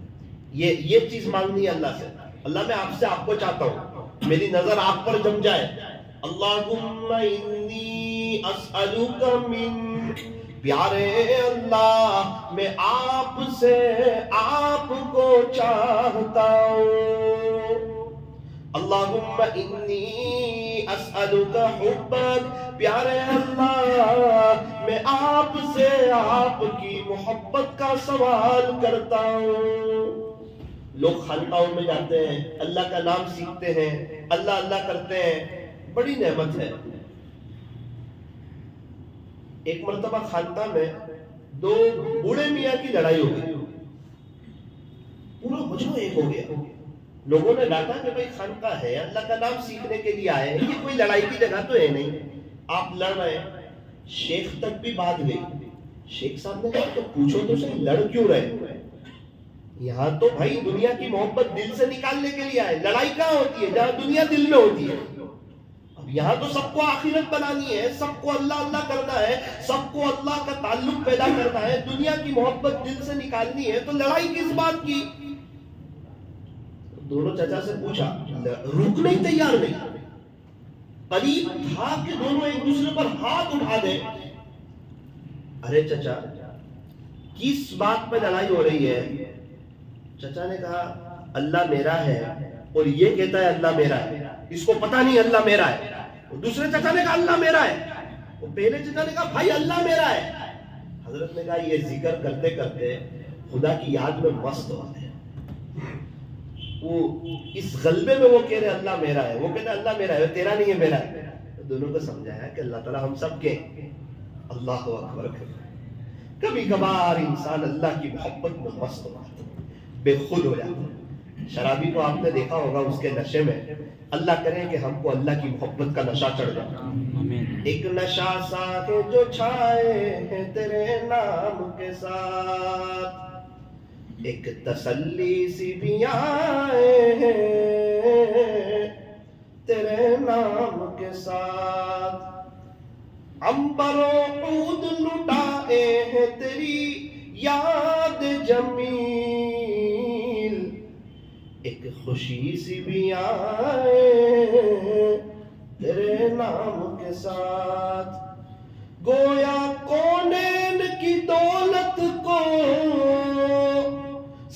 یہ چیز مانگنی ہے اللہ سے۔ اللہ میں آپ سے آپ کو چاہتا ہوں، میری نظر آپ پر جم جائے۔ اللہم انی اسألک منک، پیارے اللہ میں آپ سے آپ کو چاہتا ہوں۔ اللہم انی اسألک حبک، پیارے اللہ میں آپ سے آپ کی محبت کا سوال کرتا ہوں۔ لوگ خانقاہوں میں جاتے ہیں، اللہ کا نام سیکھتے ہیں، اللہ اللہ کرتے ہیں، بڑی نعمت ہے۔ ایک مرتبہ خانقاہ میں دو بوڑھے میاں کی لڑائی ہو گئی، پورا مجمع ایک ہو گیا۔ لوگوں نے ڈانٹا کہ بھائی خانقاہ ہے، اللہ کا نام سیکھنے کے لیے آئے ہیں، یہ کوئی لڑائی کی جگہ تو ہے نہیں، آپ لڑ رہے ہیں۔ شیخ تک بھی بات گئی۔ شیخ صاحب نے کہا تو پوچھو تو صحیح، لڑ کیوں رہے؟ یہاں تو بھائی دنیا کی محبت دل سے نکالنے کے لیے آئے، لڑائی کہاں ہوتی ہے؟ جہاں دنیا دل میں ہوتی ہے۔ یہاں تو سب کو آخرت بنانی ہے، سب کو اللہ اللہ کرنا ہے، سب کو اللہ کا تعلق پیدا کرنا ہے، دنیا کی محبت دل سے نکالنی ہے، تو لڑائی کس بات کی؟ دونوں چچا سے پوچھا، رکنے ہی تیار نہیں، قریب تھا کہ دونوں ایک دوسرے پر ہاتھ اٹھا دیں۔ ارے چچا کس بات پہ لڑائی ہو رہی ہے؟ چچا نے کہا اللہ میرا ہے اور یہ کہتا ہے اللہ میرا ہے، اس کو پتہ نہیں اللہ میرا ہے۔ دوسرے چچا نے کہا اللہ میرا ہے، وہ پہلے چچا نے کہا بھائی اللہ میرا ہے۔ حضرت نے کہا یہ ذکر کرتے کرتے خدا کی یاد میں مست ہو گئے، وہ اس غلبے میں وہ کہہ رہے اللہ میرا ہے، وہ کہتے اللہ میرا ہے، تیرا نہیں ہے میرا ہے۔ دونوں کو سمجھایا کہ اللہ تعالیٰ ہم سب کے اللہ اکبر۔ کبھی کبھار انسان اللہ کی محبت میں مست ہو جاتا ہے، بے خود ہو جاتا ہے۔ شرابی کو آپ نے دیکھا ہوگا اس کے نشے میں، اللہ کرے کہ ہم کو اللہ کی محبت کا نشہ چڑھ جائے۔ ایک نشہ سا ہے جو چھائے ہے تیرے نام کے ساتھ، ایک تسلی سی بھی آئے ہیں تیرے نام کے ساتھ، عنبر و عود لٹائے ہیں تیری یاد جمیل، ایک خوشی سی بھی آئے تیرے نام کے ساتھ، گویا کونین کی دولت کو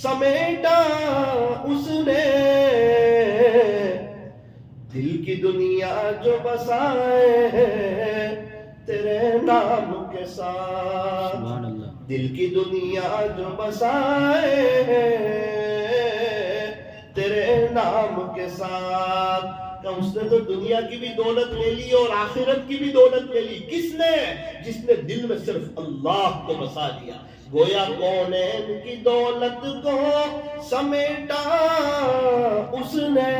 سمیٹا اس نے، دل کی دنیا جو بسائے ہیں تیرے نام کے ساتھ، دل کی دنیا جو بسائے ہیں تیرے نام کے ساتھ۔ کہ اس نے تو دنیا کی بھی دولت لے لی اور آخرت کی بھی دولت لے لی، کس نے؟ جس نے دل میں صرف اللہ کو بسا دیا۔ گویا کونین کی دولت کو سمیٹا اس نے،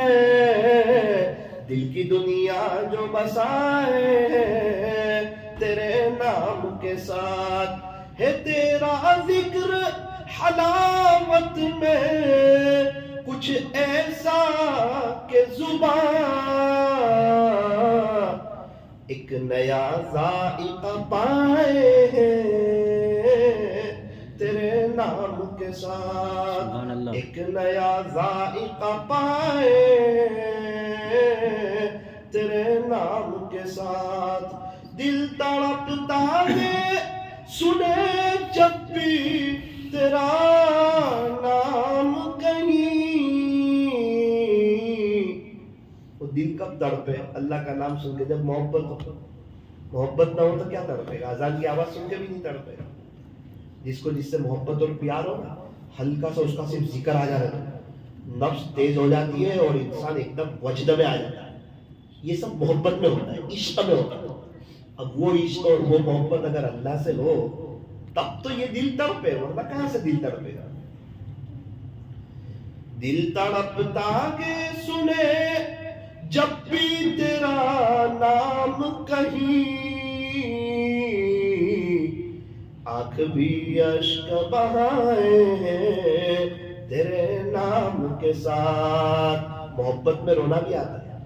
دل کی دنیا جو بسائے ہیں تیرے نام کے ساتھ، ہے تیرا ذکر حلاوت میں کچھ ایسا کہ زبان ایک نیا ذائقہ پائے ہیں تیرے نام کے ساتھ، ایک نیا ذائقہ پائے تیرے نام کے ساتھ، دل تڑپتا ہے سنے جب بھی تیرا نام کہیں، وہ دل کب تڑپے؟ اللہ کا نام سن کے، جب محبت ہو۔ محبت نہ ہو تو کیا تڑپے گا؟ اذان کی آواز سن کے بھی نہیں تڑپے گا۔ جس کو جس سے محبت اور پیار ہو نا، ہلکا سا اس کا صرف ذکر آ جاتا ہے، نفس تیز ہو جاتی ہے اور انسان ایک دم وجد میں آ جاتا ہے۔ یہ سب محبت میں ہوتا ہے، عشق میں ہوتا ہے۔ اب وہ عشق اور وہ محبت اگر اللہ سے ہو تب تو یہ دل تڑپے، ورنہ کہاں سے دل تڑپے گا؟ دل تڑپتا کہ سنے جب بھی تیرا نام کہیں، آنکھ بھی اشک بہائے ہیں تیرے نام کے ساتھ۔ محبت میں رونا بھی آتا ہے،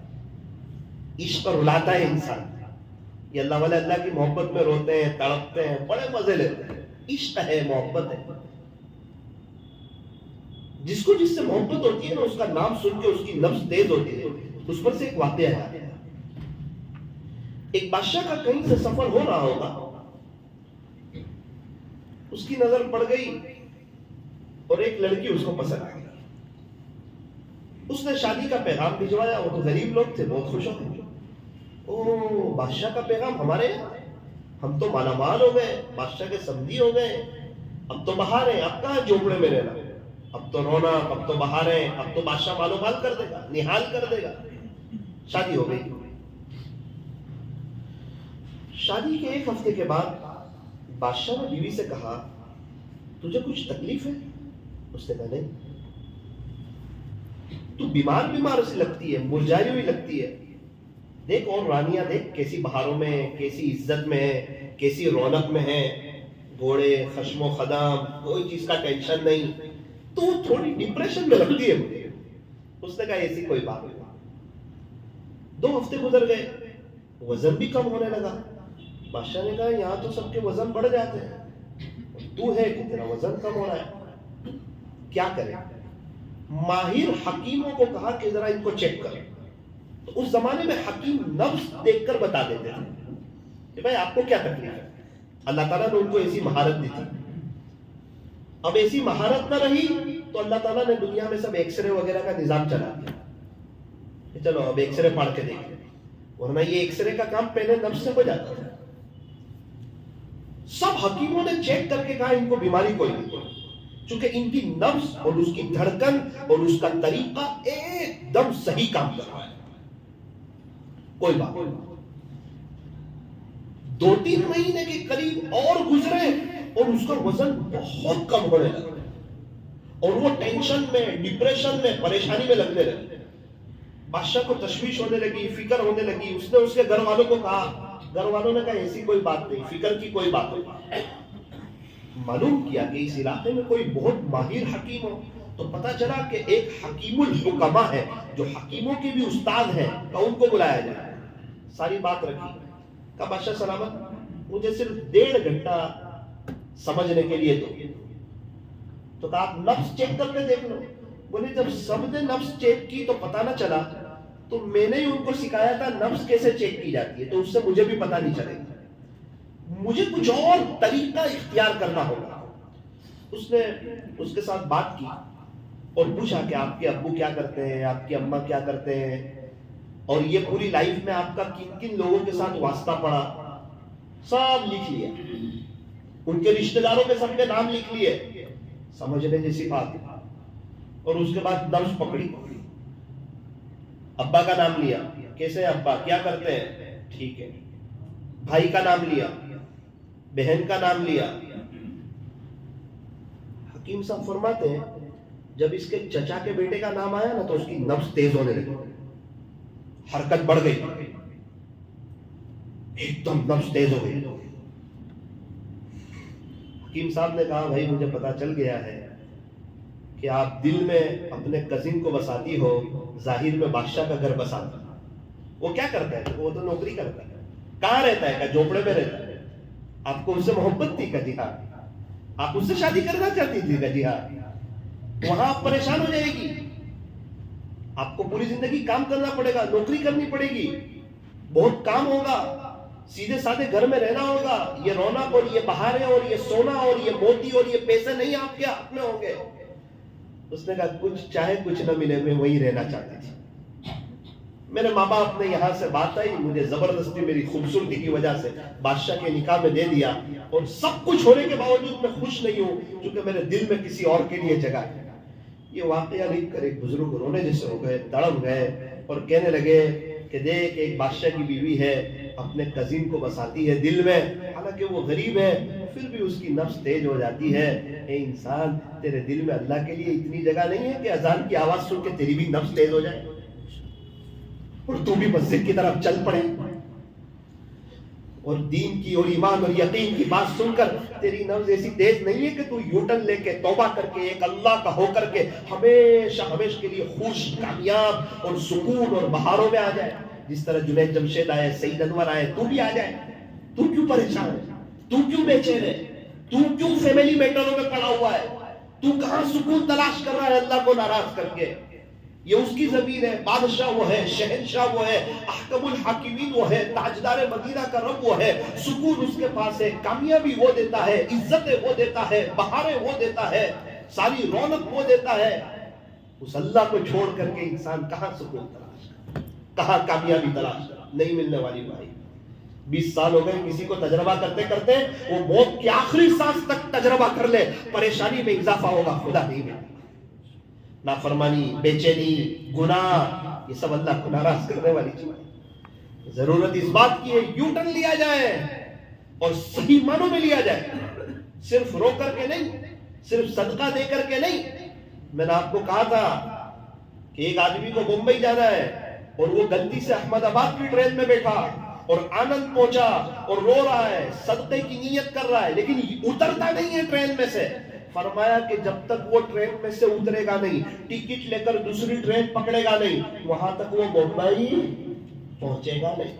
عشق رلاتا ہے انسان۔ یہ اللہ والے اللہ کی محبت میں روتے ہیں، تڑپتے ہیں، بڑے مزے لیتے ہیں۔ عشق ہے، محبت ہے۔ جس کو جس سے محبت ہوتی ہے نا، اس کا نام سن کے اس کی نفس تیز ہوتی ہے۔ اس پر سے ایک واقعہ ہے، ایک بادشاہ کا کہیں سے سفر ہو رہا ہوگا، اس کی نظر پڑ گئی اور ایک لڑکی اس کو پسند آ گئی۔ اس نے شادی کا پیغام بھجوایا، وہ تو غریب لوگ تھے، بہت خوش ہو گئے۔ او بادشاہ کا پیغام ہمارے یہاں، ہم تو مالا مال ہو گئے، بادشاہ کے سمدھی ہو گئے، اب تو بہار ہے، اب کہاں جھونپڑے میں رہنا، اب تو رونا، اب تو بہار ہے، اب تو بادشاہ مالو مال کر دے گا، نحال کر دے گا۔ شادی ہو گئی۔ شادی کے ایک ہفتے کے بعد بادشاہ نے بیوی سے کہا تجھے کچھ تکلیف ہے؟ اس نے کہا نہیں، تو بیمار بیمار سی لگتی ہے، مرجھائی ہوئی لگتی ہے، دیکھ اور رانیاں دیکھ کیسی بہاروں میں، کیسی عزت میں ہے، کیسی رونق میں ہے، گھوڑے، خشم و خدام، کوئی چیز کا ٹینشن نہیں، تو تھوڑی ڈپریشن میں لگتی ہے مجھے۔ اس نے کہا ایسی کوئی بات نہیں۔ 2 ہفتے گزر گئے، وزن بھی کم ہونے لگا. بادشاہ نے کہا یہاں تو سب کے وزن بڑھ جاتے ہیں، تو ہے کہ تیرا وزن کم ہو رہا ہے، کیا کرے؟ ماہر حکیموں کو کہا کہ ذرا ان کو چیک کرو. تو اس زمانے میں حکیم نبض دیکھ کر بتا دیتے تھے کہ بھائی آپ کو کیا تکلیف ہے. اللہ تعالیٰ نے ان کو ایسی مہارت دی تھی. اب ایسی مہارت نہ رہی تو اللہ تعالیٰ نے دنیا میں سب ایکس رے وغیرہ کا نظام چلا دیا کہ چلو اب ایکس رے پڑھ کے دیکھیں، ورنہ یہ ایکس رے کا کام پہلے نبض سے ہو جاتا تھا. سب حکیموں نے چیک کر کے کہا ان کو بیماری کوئی نہیں، چونکہ ان کی نبض اور اس کی دھڑکن اور اس کا طریقہ ایک دم صحیح کام کر رہا ہے، کوئی بات نہیں. 2-3 مہینے کے قریب اور گزرے اور اس کا وزن بہت کم ہونے لگا اور وہ ٹینشن میں، ڈپریشن میں، پریشانی میں لگنے لگے. بادشاہ کو تشویش ہونے لگی، فکر ہونے لگی. اس نے اس کے گھر والوں کو کہا، گھر والوں نے کہا ایسی کوئی بات نہیں، فکر کی کوئی بات نہیں. معلوم کیا کہ اس علاقے میں کوئی بہت ماہر حکیم ہو، تو پتا چلا کہ ایک حکیم الحکمہ ہے جو حکیموں کے بھی استاد ہیں، تو ان کو بلایا جائے. ساری بات رکھی. کہا بادشاہ سلامت، مجھے صرف 1.5 گھنٹہ سمجھنے کے لیے دو. تو کہا آپ نفس چیک کر کے دیکھ لو. بولے جب سب نے نفس چیک کی تو پتا نہ چلا، تو میں نے ہی ان کو سکھایا تھا نفس کیسے چیک کی جاتی ہے، تو اس سے مجھے بھی پتا نہیں چلے گا، مجھے کچھ اور طریقہ اختیار کرنا ہوگا. اس نے اس کے ساتھ بات کی اور پوچھا کہ آپ کے ابو کیا کرتے ہیں، آپ کی اماں کیا کرتے ہیں، اور یہ پوری لائف میں آپ کا کن کن لوگوں کے ساتھ واسطہ پڑا. سب لکھ لیا، ان کے رشتہ داروں کے سب کے نام لکھ لیے. سمجھنے جیسی بات. اور اس کے بعد نبض پکڑی. ابا کا نام لیا، کیسے ابا، کیا کرتے ہیں، ٹھیک ہے. بھائی کا نام لیا، بہن کا نام لیا. حکیم صاحب فرماتے ہیں جب اس کے چچا کے بیٹے کا نام آیا نا تو اس کی نبض تیز ہونے لگی، حرکت بڑھ گئی، ایک دم نبض تیز ہو گئی. حکیم صاحب نے کہا بھائی مجھے پتا چل گیا ہے کہ آپ دل میں اپنے کزن کو بساتی ہو، ظاہر میں بادشاہ کا گھر بساتی. وہ کیا کرتا ہے؟ وہ تو نوکری کرتا ہے. کہاں رہتا ہے؟ کہ جھونپڑے میں رہتا ہے. آپ کو ان سے محبت تھی؟ کہ جی ہاں. آپ اس سے شادی کرنا چاہتی تھی؟ کہ جی ہاں. وہاں آپ پریشان ہو جائے گی، آپ کو پوری زندگی کام کرنا پڑے گا، نوکری کرنی پڑے گی، بہت کام ہوگا، سیدھے سادھے گھر میں رہنا ہوگا. یہ رونق اور یہ بہاریں اور یہ سونا اور یہ موتی اور یہ پیسے نہیں آپ کے ہاتھ میں ہوں گے. اس نے کہا کچھ چاہے کچھ نہ ملے، میں وہیں رہنا چاہتی تھی. میرے ماں باپ نے یہاں سے بات آئی، مجھے زبردستی میری خوبصورتی کی وجہ سے بادشاہ کے نکاح میں دے دیا، اور سب کچھ ہونے کے باوجود میں خوش نہیں ہوں کیونکہ میرے دل میں کسی اور کے لیے جگہ ہے. یہ واقعہ لکھ کر ایک بزرگ رونے جیسے ہو گئے، تڑپ گئے اور کہنے لگے کہ دیکھ ایک بادشاہ کی بیوی ہے، اپنے کزن کو بساتی ہے دل میں، حالانکہ وہ غریب ہے، پھر بھی اس کی نفس تیز ہو جاتی ہے. اے انسان، تیرے دل میں اللہ کے لیے اتنی جگہ نہیں ہے کہ اذان کی آواز سن کے تیری بھی نفس تیز ہو جائے اور تو بھی مسجد کی طرف چل پڑے، اور دین کی اور ایمان اور یقین کی بات سن کر تیری نفس ایسی تیز نہیں ہے کہ تو یوٹن لے کے توبہ کر کے ایک اللہ کا ہو کر کے ہمیشہ ہمیشہ کے لیے خوش، کامیاب اور سکون اور بہاروں میں آ جائے. جس طرح جنید جمشید آئے، سعید انور آئے، تو بھی آ جائے. تو کیوں پریشان ہے؟ تو کیوں بے چین ہے؟ تو کیوں فیملی میٹروں میں پڑا ہوا ہے؟ تو کہاں سکون تلاش کر رہا ہے اللہ کو ناراض کر کے؟ یہ اس کی زمین ہے، بادشاہ وہ ہے، شہنشاہ وہ ہے، احکم الحاکمین وہ ہے، تاجدار مدینہ کا رب وہ ہے. سکون اس کے پاس ہے، کامیابی وہ دیتا ہے، عزتیں وہ دیتا ہے، بہاریں وہ دیتا ہے، ساری رونق وہ دیتا ہے. اس اللہ کو چھوڑ کر کے انسان کہاں سکون تلاش کرے، کہاں کامیابی تلاش کرے؟ نہیں ملنے والی بھائی. 20 سال ہو گئے کسی کو تجربہ کرتے کرتے، وہ موت کی آخری سانس تک تجربہ کر لے، پریشانی میں اضافہ ہوگا، خدا نہیں ملے. نافرمانی، بے چینی، گناہ، یہ سب اللہ کو ناراض کرنے والی چیز ہے. ضرورت اس بات کی ہے یو ٹرن لیا جائے اور صحیح معنوں میں لیا جائے، صرف رو کر کے نہیں، صرف صدقہ دے کر کے نہیں. میں نے آپ کو کہا تھا کہ ایک آدمی کو ممبئی جانا ہے اور وہ غلطی سے احمد آباد کی ٹرین میں بیٹھا اور آنند پہنچا اور رو رہا ہے، صدقے کی نیت کر رہا ہے، لیکن اترتا نہیں ہے ٹرین میں سے. فرمایا کہ جب تک وہ ٹرین میں سے اترے گا نہیں، ٹکٹ لے کر دوسری ٹرین پکڑے گا نہیں، وہاں تک وہ ممبئی پہنچے گا نہیں.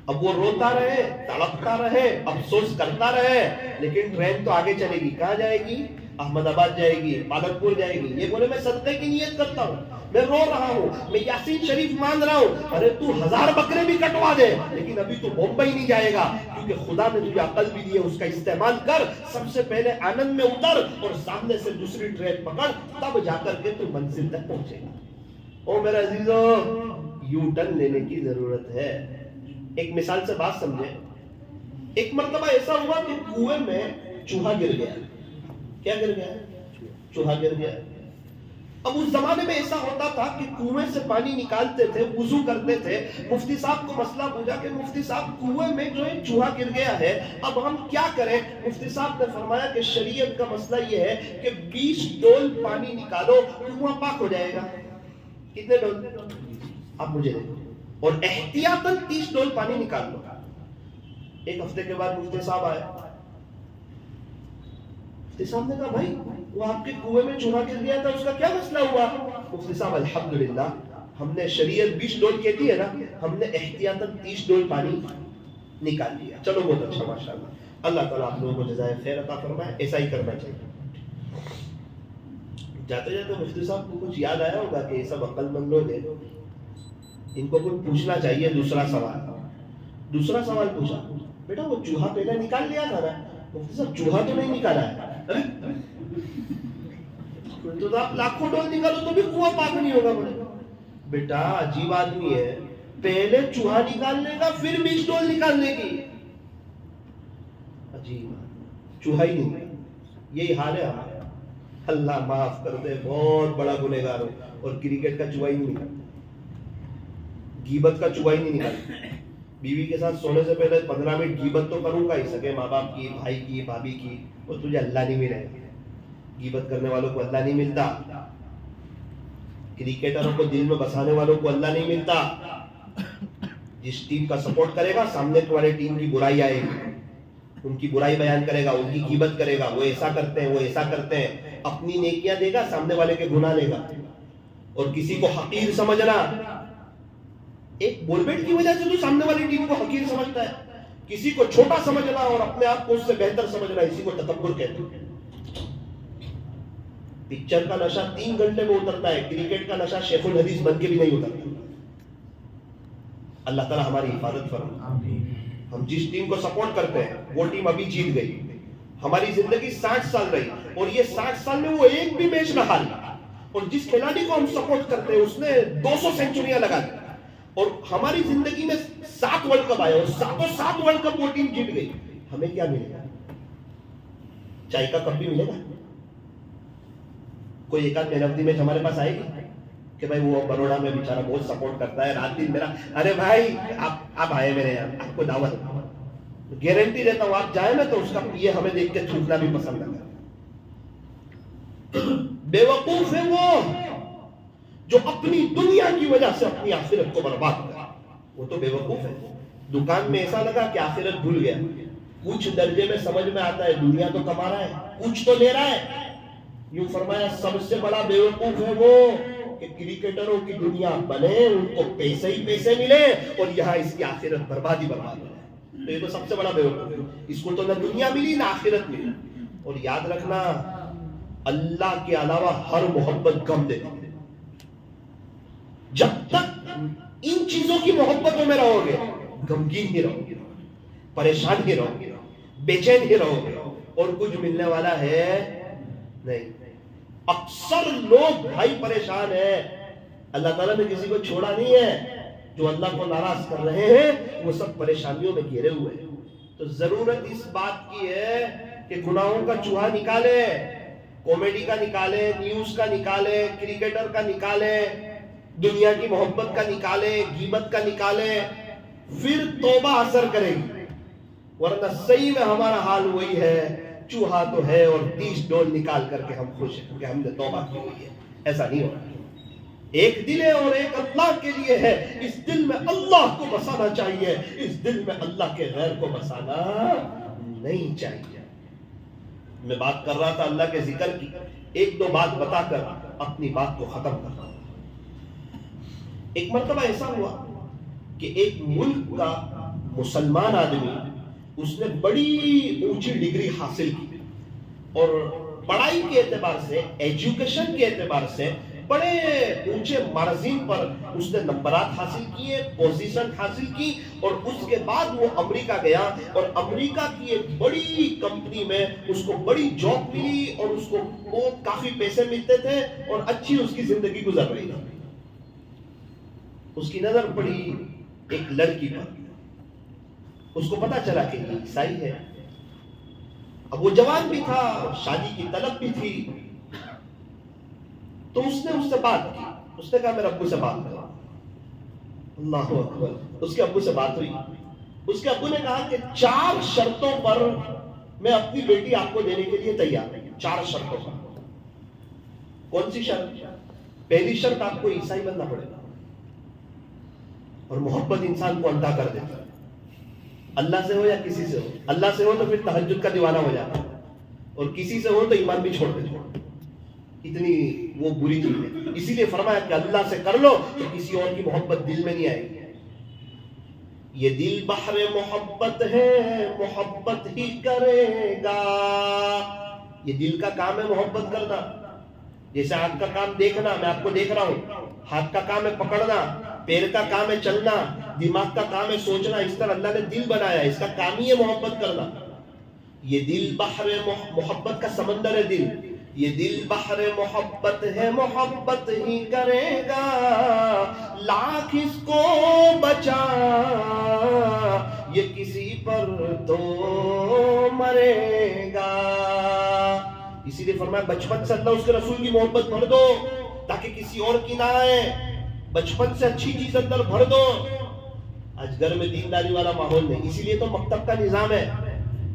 اب وہ روتا رہے، تڑپتا رہے، افسوس کرتا رہے، لیکن ٹرین تو آگے چلے گی. کہاں جائے گی؟ احمد آباد جائے گی، پالک پور جائے گی. یہ بولے میں صدقے کی نیت کرتا ہوں، میں رو رہا ہوں، میں یاسین شریف مان رہا ہوں. ارے تو 1000 بکرے بھی کٹوا دے، لیکن ابھی تو بمبئی نہیں جائے گا، کیونکہ خدا نے تجھے عقل بھی دی ہے، اس کا استعمال کر. سب سے پہلے آنند میں اتر اور سامنے سے دوسری ٹرین پکڑ، تب جا کر کے تو منزل تک پہنچے گا. او میرے عزیزو، یو ٹرن لینے کی ضرورت ہے. ایک مثال سے بات سمجھے. ایک مرتبہ ایسا ہوا کہ کنویں میں چوہا گر گیا. کیا گر گیا؟ چوہا گر گیا. اب اس زمانے میں ایسا ہوتا تھا کہ کنویں سے پانی نکالتے تھے، وضو کرتے تھے. مفتی صاحب کو مسئلہ پوچھا کہ مفتی صاحب کنویں میں جو ہے چوہا گر گیا ہے، اب ہم کیا کریں؟ مفتی صاحب نے فرمایا کہ شریعت کا مسئلہ یہ ہے کہ 20 ڈول پانی نکالو، کنواں پاک ہو جائے گا. کتنے ڈول؟ آپ مجھے دیکھو، اور احتیاطاً 30 ڈول پانی نکال لو. ایک ہفتے کے بعد مفتی صاحب آئے. مفتی صاحب نے کہا بھائی وہ آپ کے کنویں میں چوہا گر گیا تھا، اس کا کیا مسئلہ ہوا؟ مفتی صاحب الحمدللہ ہم نے شریعت 20 ڈول کہتی ہے نا، ہم نے احتیاطاً 30 ڈول پانی نکال لیا. چلو بہت اچھا، ماشاءاللہ. اللہ تعالیٰ آپ لوگوں کو جزائے خیر عطا فرمائے. ایسا ہی کرنا چاہیے. جاتے جاتے مفتی صاحب کو کچھ یاد آیا ہوگا کہ یہ سب عقل مند لوگ ہیں، ان کو کچھ پوچھنا چاہیے. دوسرا سوال پوچھا، بیٹا وہ چوہا پہلے نکال لیا تھا نا؟ مفتی صاحب چوہا تو نہیں نکالا ہے. تو آپ لاکھوں ڈول نکالو تو بھی کنواں پاک نہیں ہوگا. بولے بیٹا عجیب آدمی ہے، پہلے چوہا نکالنے کا پھر 20 ڈول نکالنے کی. عجیب، چوہا ہی نہیں. یہی حال ہے ہمارا. اللہ معاف کر دے، بہت بڑا گنہگار ہو. اور کرکٹ کا چوہا ہی نہیں نکالتا، غیبت کا چوہا ہی نہیں نکالتا. بیوی کے ساتھ سونے سے پہلے 15 منٹ غیبت تو کروں گا ہی، سگے ماں باپ کی، بھائی کی، بھابھی کی. اور تجھے اللہ نہیں ملے گا. غیبت کرنے والوں کو اللہ نہیں ملتا، کرکٹروں کو دل میں بسانے والوں کو اللہ نہیں ملتا. جس ٹیم کا سپورٹ کرے گا سامنے والے ٹیم کی برائی آئے گی، ان کی برائی بیان کرے گا، ان کی غیبت کرے گا، وہ ایسا کرتے ہیں، وہ ایسا کرتے ہیں. اپنی نیکیاں دے گا، سامنے والے کے گناہ لے گا. اور کسی کو حقیر سمجھنا، ایک بول بیٹ کی وجہ سے تو سامنے والی ٹیم کو حقیر سمجھتا ہے. کسی کو چھوٹا سمجھنا اور اپنے آپ کو اس سے بہتر سمجھنا، اسی کو تکبر کہتے ہیں. پکچر کا نشہ 3 گھنٹے میں اترتا ہے، کرکٹ کا نشہ شیخ الحدیث بن کے بھی نہیں اترتا. اللہ تعالیٰ ہماری حفاظت فرمائے. ہم جس ٹیم کو سپورٹ کرتے ہیں وہ ٹیم ابھی جیت گئی. ہماری زندگی 60 سال رہی اور یہ 60 سال میں وہ ایک بھی میچ نہ ہاری. اور جس کھلاڑی کو ہم سپورٹ کرتے ہیں اس نے 200 سینچریاں لگا دی. اور ہماری زندگی میں 7 ورلڈ کپ آئے اور 7 ورلڈ کپ وہ ٹیم جیت گئی. ہمیں کیا ملے گا؟ چائے کا کپ بھی ملے گا. کوئی ایک آدھ مین آف دی میچ ہمارے پاس آئے گی کہ بھائی وہ بروڑا میں بیچارہ بہت سپورٹ کرتا ہے، رات دن میرا. ارے بھائی آپ آئے میرے یہاں، آپ کو دعوت گارنٹی دیتا ہوں آپ جائیں نا تو اس کا یہ ہمیں دیکھ کے چھوٹنا بھی پسند ہے. بے وقوف ہے وہ جو اپنی دنیا کی وجہ سے اپنی آخرت کو برباد کرے. وہ تو بے وقوف ہے. دکان میں ایسا لگا کہ آخرت بھول گیا. کچھ درجے میں سمجھ میں آتا ہے دنیا تو کما رہا ہے، کچھ تو لے رہا ہے. یوں فرمایا سب سے بڑا بے وقوف ہے وہ کہ کرکٹروں کی دنیا بنے، ان کو پیسے ہی پیسے ملے اور یہاں اس کی آخرت برباد ہو جائے. تو یہ تو سب سے بڑا بے وقوف ہے. اس کو تو نہ دنیا ملی نہ آخرت ملی. اور یاد رکھنا اللہ کے علاوہ ہر محبت غم دیتی ہے. جب تک ان چیزوں کی محبتوں میں رہو گے غمگین ہی رہو گے، پریشان ہی رہو گے، بے چین ہی رہو گے، اور کچھ ملنے والا ہے نہیں. اکثر لوگ بھائی پریشان ہیں. اللہ تعالیٰ نے کسی کو چھوڑا نہیں ہے. جو اللہ کو ناراض کر رہے ہیں وہ سب پریشانیوں میں گھیرے ہوئے ہیں. تو ضرورت اس بات کی ہے کہ گناہوں کا چوہا نکالے، کامیڈی کا نکالے، نیوز کا نکالے، کرکٹر کا نکالے، دنیا کی محبت کا نکالے، غیبت کا نکالے، پھر توبہ اثر کرے گی. ورنہ صحیح میں ہمارا حال وہی ہے، چوہا تو ہے اور 30 ڈول نکال کر کے ہم خوش ہیں کہ ہم نے توبہ کی ہوئی ہے. ایسا نہیں ہوگا. ایک دل ہے اور ایک اللہ کے لیے ہے. اس دل میں اللہ کو بسانا چاہیے، اس دل میں اللہ کے غیر کو بسانا نہیں چاہیے. میں بات کر رہا تھا اللہ کے ذکر کی. 1-2 بات بتا کر اپنی بات کو ختم کر رہا ہوں. ایک مرتبہ ایسا ہوا کہ ایک ملک کا مسلمان آدمی اس نے بڑی اونچی ڈگری حاصل کی اور پڑھائی کے اعتبار سے ایجوکیشن کے اعتبار سے بڑے اونچے مارجن پر اس نے نمبرات حاصل کیے، پوزیشن حاصل کی، اور اس کے بعد وہ امریکہ گیا اور امریکہ کی ایک بڑی کمپنی میں اس کو بڑی جاب ملی اور اس کو وہ کافی پیسے ملتے تھے اور اچھی اس کی زندگی گزر رہی تھی۔ اس کی نظر پڑی ایک لڑکی پر، اس کو پتا چلا کہ یہ عیسائی ہے۔ اب وہ جوان بھی تھا، شادی کی طلب بھی تھی، تو اس نے اس سے بات کی۔ اس نے کہا میرے ابو سے بات کرو۔ اللہ اکبر، اس کے ابو سے بات ہوئی۔ اس کے ابو نے کہا کہ 4 شرطوں پر میں اپنی بیٹی آپ کو دینے کے لیے تیار ہوں۔ 4 شرطوں پر۔ کون سی شرط؟ پہلی شرط، آپ کو عیسائی بننا پڑے گا، اور محبت انسان کو اندھا کر دیتا ہے، اللہ سے ہو یا کسی سے ہو۔ اللہ سے ہو تو پھر تہجد کا دیوانہ ہو جاتا ہے، اور کسی سے ہو تو ایمان بھی چھوڑ دیتا ہے۔ اتنی وہ بری چیز ہے۔ اسی لیے فرمایا کہ اللہ سے کر لو تو کسی اور کی محبت دل میں نہیں آئے گی۔ یہ دل بحر محبت ہے، محبت ہی کرے گا۔ یہ دل کا کام ہے محبت کرنا۔ جیسے آنکھ کا کام دیکھنا، میں آپ کو دیکھ رہا ہوں، ہاتھ کا کام ہے پکڑنا، پیر کا کام ہے چلنا، دماغ کا کام ہے سوچنا، اس طرح اللہ نے دل بنایا، اس کا کام ہی ہے محبت کرنا۔ یہ دل بحر محبت کا سمندر ہے دل، یہ دل بحر محبت ہے، محبت ہی کرے گا، لاکھ اس کو بچا یہ کسی پر تو مرے گا۔ اسی لیے فرمایا بچپن سے اللہ اس کے رسول کی محبت بھر دو تاکہ کسی اور کی نہ آئے۔ بچپن سے اچھی چیز اندر بھر دو۔ آج گھر میں دینداری والا ماحول نہیں، اسی لیے تو مکتب کا نظام ہے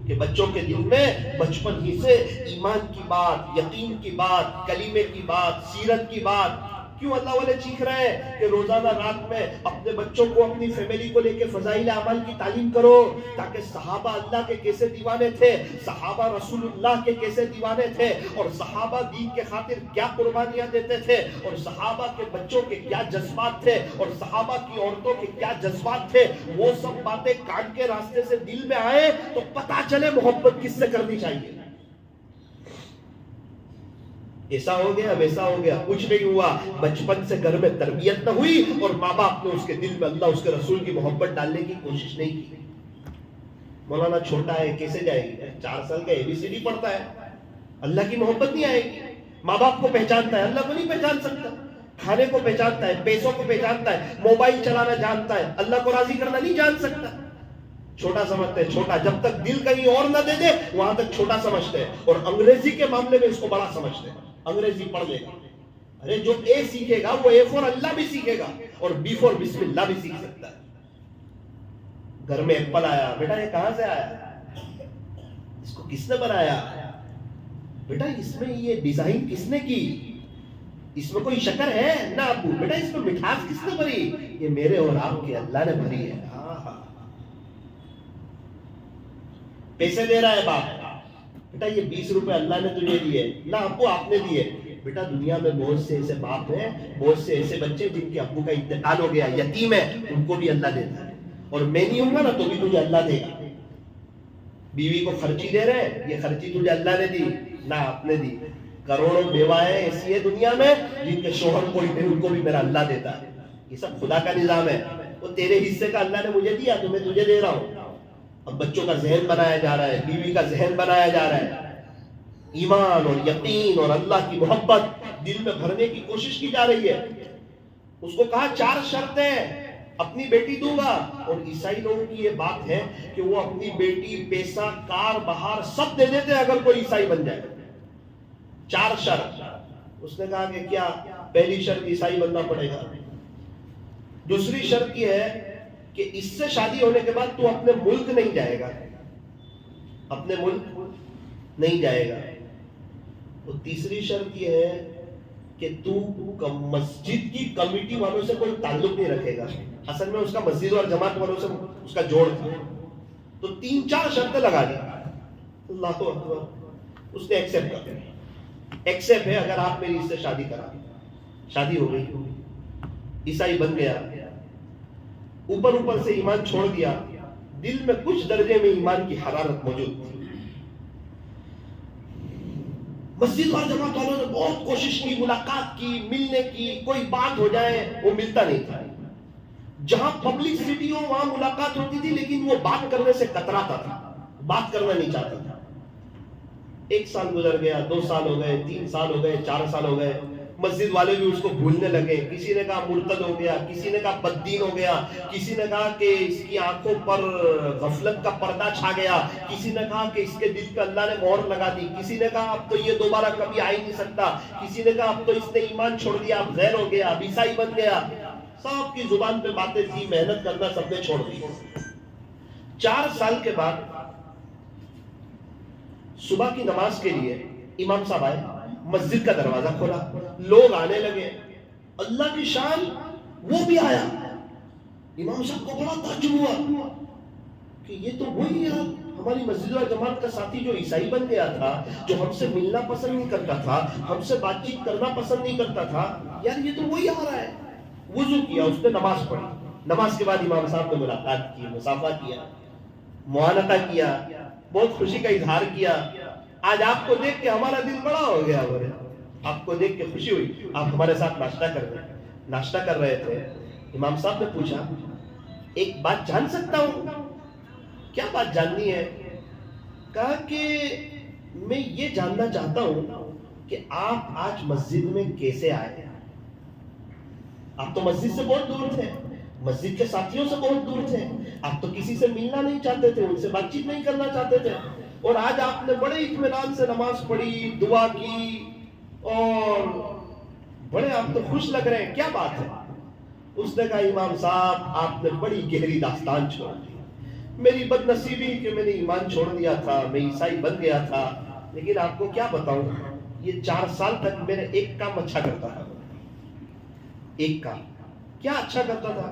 کہ بچوں کے دل میں بچپن ہی سے ایمان کی بات، یقین کی بات، کلمے کی بات، سیرت کی بات۔ کیوں اللہ والے چیخ رہے ہیں کہ روزانہ رات میں اپنے بچوں کو، اپنی فیملی کو لے کے فضائل اعمال کی تعلیم کرو، تاکہ صحابہ اللہ کے کیسے دیوانے تھے، صحابہ رسول اللہ کے کیسے دیوانے تھے، اور صحابہ دین کے خاطر کیا قربانیاں دیتے تھے، اور صحابہ کے بچوں کے کیا جذبات تھے، اور صحابہ کی عورتوں کے کیا جذبات تھے۔ وہ سب باتیں کان کے راستے سے دل میں آئے تو پتہ چلے محبت کس سے کرنی چاہیے۔ ایسا ہو گیا، ویسا ہو گیا، کچھ نہیں ہوا۔ بچپن سے گھر میں تربیت نہ ہوئی اور ماں باپ نے اس کے دل میں اللہ اس کے رسول کی محبت ڈالنے کی کوشش نہیں کی۔ مولانا چھوٹا ہے، کیسے جائے گی؟ 4 سال کا ABCD پڑھتا ہے، اللہ کی محبت نہیں آئے گی۔ ماں باپ کو پہچانتا ہے، اللہ کو نہیں پہچان سکتا۔ کھانے کو پہچانتا ہے، پیسوں کو پہچانتا ہے، موبائل چلانا جانتا ہے، اللہ کو راضی کرنا نہیں جان سکتا۔ چھوٹا سمجھتے ہیں، چھوٹا، جب تک دل کہیں اور نہ دے دے وہاں تک چھوٹا سمجھتے ہیں، اور انگریزی کے معاملے میں اس کو بڑا سمجھتے ہیں۔ انگریزی پڑھ لے گا، ارے جو A سیکھے گا وہ A فور اللہ بھی سیکھے گا، اور B فور بسم اللہ بھی سیکھ سکتا ہے۔ گھر میں ایپل آیا، بیٹا یہ کہاں سے آیا؟ اس کو کس نے بنایا؟ بیٹا اس میں یہ ڈیزائن کس نے کی؟ اس میں کوئی شکر ہے نہ ابو؟ بیٹا اس میں مٹھاس کس نے بھری؟ یہ میرے اور آپ کے اللہ نے بھری ہے۔ پیسے دے رہا ہے باپ، بیٹا یہ 20 روپے اللہ نے تجھے دیے، نہ ابو آپ نے دیے۔ بیٹا دنیا میں بہت سے ایسے باپ ہیں، بہت سے ایسے بچے جن کے ابو کا انتقال ہو گیا، یتیم ہے، ان کو بھی اللہ دیتا ہے، اور میں نہیں ہوں گا نا تو بھی تجھے اللہ دے گا۔ بیوی کو خرچی دے رہے ہیں، یہ خرچی تجھے اللہ نے دی نہ آپ نے دی۔ کروڑوں بیوائیں ایسی ہے دنیا میں جن کے شوہر کوئی نہیں، ان کو بھی میرا اللہ دیتا ہے۔ یہ سب خدا کا نظام ہے، وہ تیرے حصے کا اللہ نے مجھے دیا تو میں تجھے دے رہا ہوں۔ اب بچوں کا ذہن بنایا جا رہا ہے، بیوی کا ذہن بنایا جا رہا ہے، ایمان اور یقین اور اللہ کی محبت دل میں بھرنے کی کوشش کی جا رہی ہے۔ اس کو کہا 4 شرطیں اپنی بیٹی دوں گا، اور عیسائی لوگوں کی یہ بات ہے کہ وہ اپنی بیٹی، پیسہ، کار بہار سب دے دیتے اگر کوئی عیسائی بن جائے۔ 4 شرط۔ اس نے کہا کہ کیا؟ پہلی شرط عیسائی بننا پڑے گا۔ دوسری شرط یہ ہے کہ اس سے شادی ہونے کے بعد تو اپنے ملک نہیں جائے گا، اپنے ملک نہیں جائے گا۔ اور تیسری شرط یہ ہے کہ تو مسجد کی کمیٹی والوں سے کوئی تعلق نہیں رکھے گا۔ اصل میں اس کا مسجد اور جماعت والوں سے اس کا جوڑ تھا، تو 3-4 شرطیں لگا دی۔ اللہ اکبر، اس نے ایکسپٹ کر دیا، ایکسپٹ ہے اگر آپ میری اس سے شادی کرا۔ شادی ہو گئی، عیسائی بن گیا، اوپر سے ایمان چھوڑ دیا، دل میں کچھ درجے میں ایمان کی حرارت موجود تھی. مسجد اور جماعت والوں نے بہت کوشش کی, ملاقات کی, ملنے کی, کوئی بات ہو جائے, وہ ملتا نہیں تھا. جہاں پبلک سٹی ہو وہاں ملاقات ہوتی تھی, لیکن وہ بات کرنے سے کتراتا تھا, بات کرنا نہیں چاہتا تھا. 1 سال گزر گیا, 2 سال ہو گئے, 3 سال ہو گئے, 4 سال ہو گئے. مسجد والے بھی اس کو بھولنے لگے. کسی نے کہا مرتد ہو گیا, کسی نے کہا بددین ہو گیا, کسی نے کہا کہ اس کی آنکھوں پر غفلت کا پردہ چھا گیا, کسی نے کہا کہ اس کے دل پہ اللہ نے مہر لگا دی, کسی نے کہا اب تو یہ دوبارہ کبھی آ ہی نہیں سکتا, کسی نے کہا اب تو اس نے ایمان چھوڑ دیا, اب غیر ہو گیا, اب عیسائی بن گیا. سب کی زبان پہ باتیں تھی, محنت کرنا سب نے چھوڑ دی. 4 سال کے بعد صبح کی نماز کے لیے امام صاحب آئے, مسجد کا دروازہ کھولا, لوگ آنے لگے. اللہ کی شان, وہ بھی آیا. امام صاحب کو بڑا تعجب ہوا کہ یہ تو وہی ہے ہماری مسجد اور جماعت کا ساتھی جو عیسائی بن گیا تھا, جو ہم سے ملنا پسند نہیں کرتا تھا, ہم سے بات چیت کرنا پسند نہیں کرتا تھا. یار یہ تو وہی آ رہا ہے. وضو کیا, اس نے نماز پڑھی. نماز کے بعد امام صاحب نے ملاقات کی, مصافحہ کیا, معانقہ کیا, بہت خوشی کا اظہار کیا. آج آپ کو دیکھ کے ہمارا دل بڑا ہو گیا, آپ کو دیکھ کے خوشی ہوئی. آپ ہمارے ساتھ ناشتہ کر رہے تھے. امام صاحب نے پوچھا, ایک بات جان سکتا ہوں؟ کیا بات جاننی ہے؟ کہا کہ میں یہ جاننا چاہتا ہوں کہ آپ آج مسجد میں کیسے آئے. آپ تو مسجد سے بہت دور تھے, مسجد کے ساتھیوں سے بہت دور تھے, آپ تو کسی سے ملنا نہیں چاہتے تھے, ان سے بات چیت نہیں کرنا چاہتے تھے, اور آج آپ نے بڑے اطمینان سے نماز پڑھی, دعا کی, اور بڑے آپ تو خوش لگ رہے ہیں, کیا بات ہے؟ اس نے کہا, امام صاحب آپ نے بڑی گہری داستان چھوڑ دی. میری بد نصیبی کہ میں نے ایمان چھوڑ دیا تھا, میں عیسائی بن گیا تھا. لیکن آپ کو کیا بتاؤں, یہ 4 سال تک میں نے ایک کام اچھا کرتا تھا. ایک کام کیا اچھا کرتا تھا؟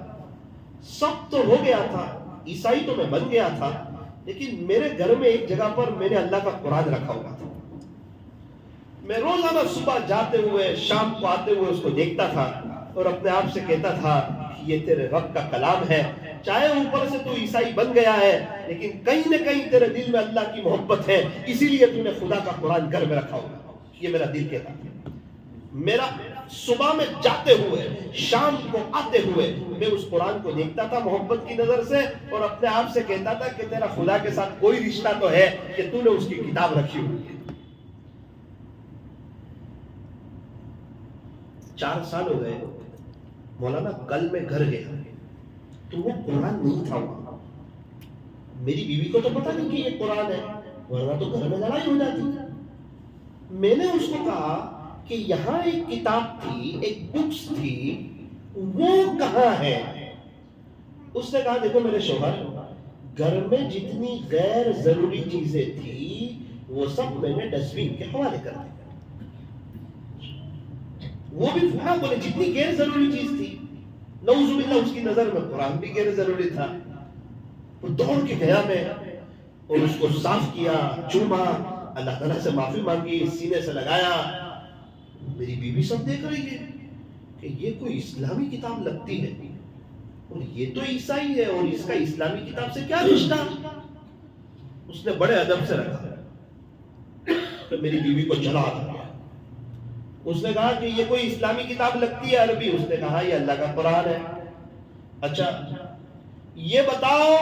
سب تو ہو گیا تھا, عیسائی تو میں بن گیا تھا, لیکن میرے گھر میں ایک جگہ پر میں نے اللہ کا قرآن رکھا ہوا تھا. میں روزانہ صبح جاتے ہوئے شام کو آتے ہوئے اس کو دیکھتا تھا, اور اپنے آپ سے کہتا تھا کہ یہ تیرے رب کا کلام ہے. چاہے اوپر سے تو عیسائی بن گیا ہے, لیکن کہیں نہ کہیں تیرے دل میں اللہ کی محبت ہے, اسی لیے تو نے خدا کا قرآن گھر میں رکھا ہوا. یہ میرا دل کہتا ہے. میرا صبح میں جاتے ہوئے شام کو آتے ہوئے میں اس قرآن کو دیکھتا تھا محبت کی نظر سے, اور اپنے آپ سے کہتا تھا کہ تیرا خدا کے ساتھ کوئی رشتہ تو ہے کہ تو نے اس کی کتاب رکھی ہوئی ہے. 4 سال ہو گئے. مولانا کل میں گھر گیا تو وہ قرآن نہیں تھا وہاں. میری بیوی کو تو پتا نہیں کہ یہ قرآن ہے, ورنہ تو گھر میں لڑائی ہو جاتی. میں نے اس کو کہا کہ یہاں ایک کتاب تھی, ایک بکس تھی, وہ کہاں ہے؟ اس نے کہا, دیکھو میرے شوہر, گھر میں جتنی غیر ضروری چیزیں تھی وہ سب میں نے ڈسٹ بین کے حوالے کر دی. وہ بھی ہاں بولے جتنی غیر ضروری چیز تھی, نعوذ باللہ اس کی نظر میں قرآن بھی غیر ضروری تھا. وہ دوڑ کے گیا میں اور اس کو صاف کیا, چوما, اللہ تعالیٰ سے معافی مانگی, سینے سے لگایا. میری بیوی سب دیکھ رہی ہے کہ یہ کوئی اسلامی کتاب لگتی ہے, اور یہ تو عیسائی ہے, اور اس کا اسلامی کتاب سے کیا رشتہ. اس نے بڑے ادب سے رکھا. تو میری بیوی کو جلا دیا. اس نے کہا کہ یہ کوئی اسلامی کتاب لگتی ہے عربی. اس نے کہا یہ اللہ کا قرآن ہے. اچھا یہ بتاؤ